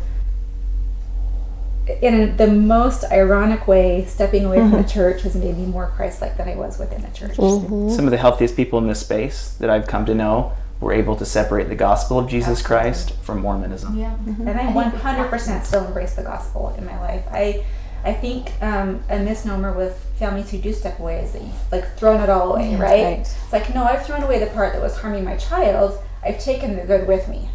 in the most ironic way, stepping away from the church has made me more Christ-like than I was within the church. Some of the healthiest people in this space that I've come to know were able to separate the gospel of Jesus Christ from Mormonism. Yeah, and I 100% still embrace the gospel in my life. I think a misnomer with families who do step away is that you've like thrown it all away, right? It's like, no, I've thrown away the part that was harming my child. I've taken the good with me.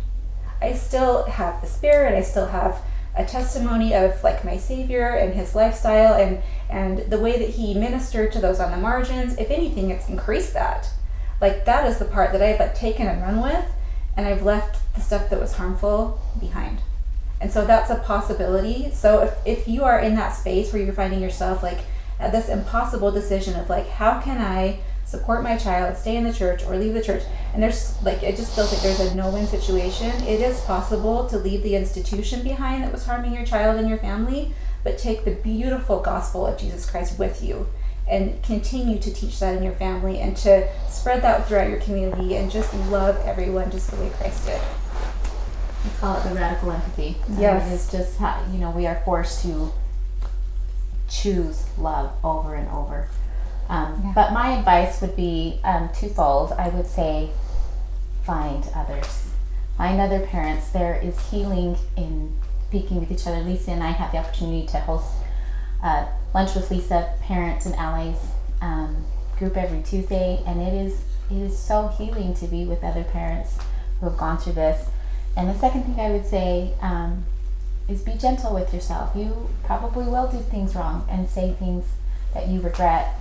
I still have the Spirit. I still have a testimony of like my Savior and his lifestyle and the way that he ministered to those on the margins. If anything, it's increased that. Like that is the part that I've like taken and run with, and I've left the stuff that was harmful behind. And so that's a possibility. So if you are in that space where you're finding yourself like at this impossible decision of like, how can I support my child, stay in the church or leave the church? And there's like, it just feels like there's a no-win situation. It is possible to leave the institution behind that was harming your child and your family, but take the beautiful gospel of Jesus Christ with you and continue to teach that in your family and to spread that throughout your community and just love everyone just the way Christ did. We call it the radical empathy. Yes. It's just how, we are forced to choose love over and over. But my advice would be twofold. I would say find others. Find other parents. There is healing in speaking with each other. Lisa and I have the opportunity to host Lunch with Lisa Parents and Allies group every Tuesday, and it is so healing to be with other parents who have gone through this. And the second thing I would say is be gentle with yourself. You probably will do things wrong and say things that you regret.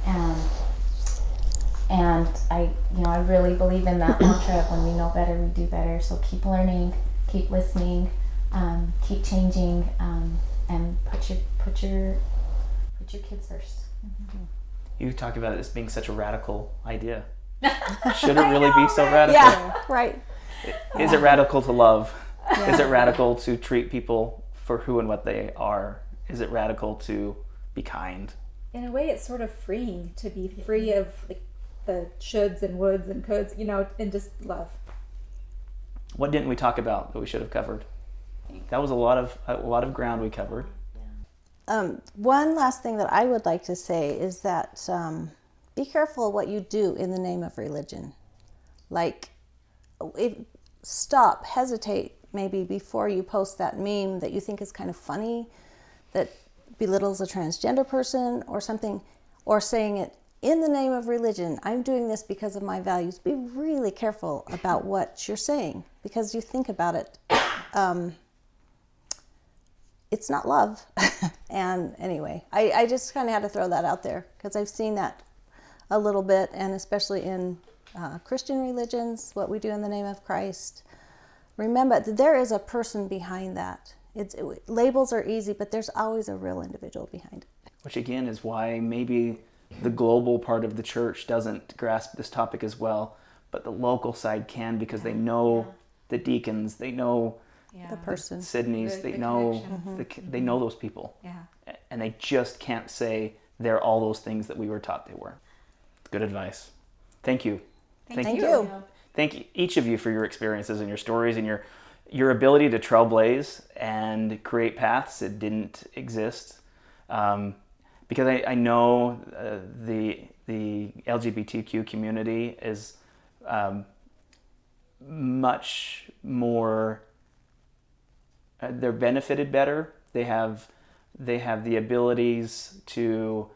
And I really believe in that mantra of when we know better, we do better. So keep learning, keep listening, keep changing, and put your kids first. You talk about it as being such a radical idea. Should it really be so radical? Yeah, right. Is it radical to love? Is it radical to treat people for who and what they are? Is it radical to be kind? In a way, it's sort of freeing to be free of like the shoulds and woulds and codes, and just love. What didn't we talk about that we should have covered? That was a lot of ground we covered. One last thing that I would like to say is that be careful what you do in the name of religion. Like, hesitate maybe before you post that meme that you think is kind of funny, that belittles a transgender person or something, or saying it in the name of religion. I'm doing this because of my values. Be really careful about what you're saying, because you think about it. It's not love. And anyway, I just kind of had to throw that out there because I've seen that a little bit, and especially in Christian religions, what we do in the name of Christ. Remember that there is a person behind that. Labels are easy, but there's always a real individual behind it. Which again is why maybe the global part of the church doesn't grasp this topic as well, but the local side can, because they know the deacons, they know the person, Sydney's, they know they know those people, and they just can't say they're all those things that we were taught they were. Good advice. Thank you. Thank you. Thank each of you for your experiences and your stories and your ability to trailblaze and create paths that didn't exist. Because I know the LGBTQ community is much more. They're benefited better. They have the abilities to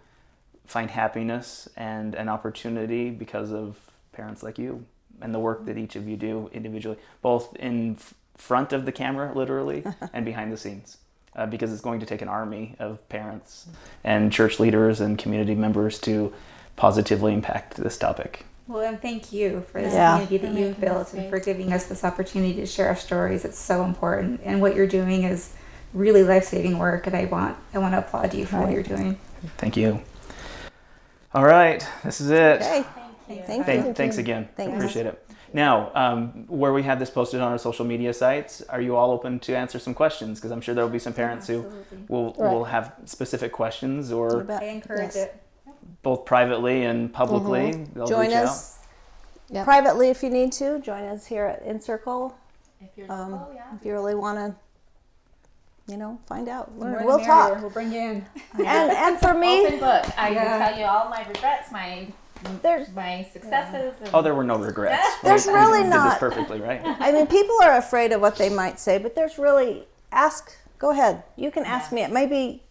find happiness and an opportunity because of parents like you and the work that each of you do individually, both in front of the camera, literally, and behind the scenes. Because it's going to take an army of parents and church leaders and community members to positively impact this topic. Well, and thank you for this community that you've built and for giving us this opportunity to share our stories. It's so important, and what you're doing is really life-saving work, and I want to applaud you for what you're doing. Thank you. All right, this is it. Okay. Thank you. Thanks again. Thanks. Appreciate it. Now, where we have this posted on our social media sites, are you all open to answer some questions? Because I'm sure there will be some parents who will have specific questions, or I encourage it. Both privately and publicly. They'll Join reach us privately if you need to. Join us here at In Circle. If you really want to, find out. We'll talk. We'll bring you in. And for me, Open book. I will tell you all my regrets, my successes. And there were no regrets. There's really did not. this perfectly right. I mean, people are afraid of what they might say, but there's really, go ahead. You can ask me. It may be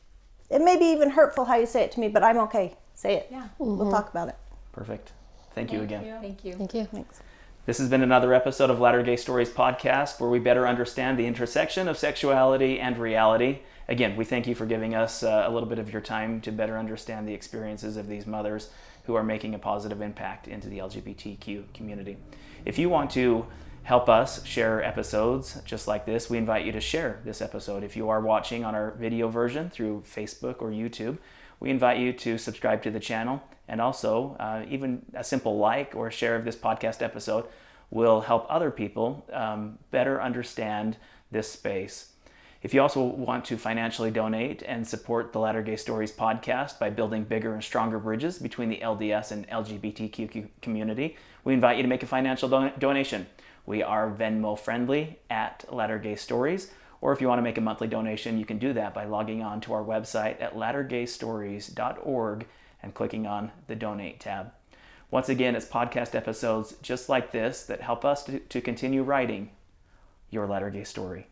even hurtful how you say it to me, but I'm okay. Say it. Yeah. We'll talk about it. Perfect. Thank you again. Thank you. Thank you. Thanks. This has been another episode of Latter Gay Stories podcast, where we better understand the intersection of sexuality and reality. Again, we thank you for giving us a little bit of your time to better understand the experiences of these mothers who are making a positive impact into the LGBTQ community. If you want to help us share episodes just like this, we invite you to share this episode. If you are watching on our video version through Facebook or YouTube, we invite you to subscribe to the channel, and also even a simple like or share of this podcast episode will help other people better understand this space. If you also want to financially donate and support the Latter Gay Stories podcast by building bigger and stronger bridges between the LDS and LGBTQ community, we invite you to make a financial donation. We are Venmo friendly at Latter-Gay Stories. Or if you want to make a monthly donation, you can do that by logging on to our website at lattergaystories.org and clicking on the Donate tab. Once again, it's podcast episodes just like this that help us to continue writing your Latter-Gay story.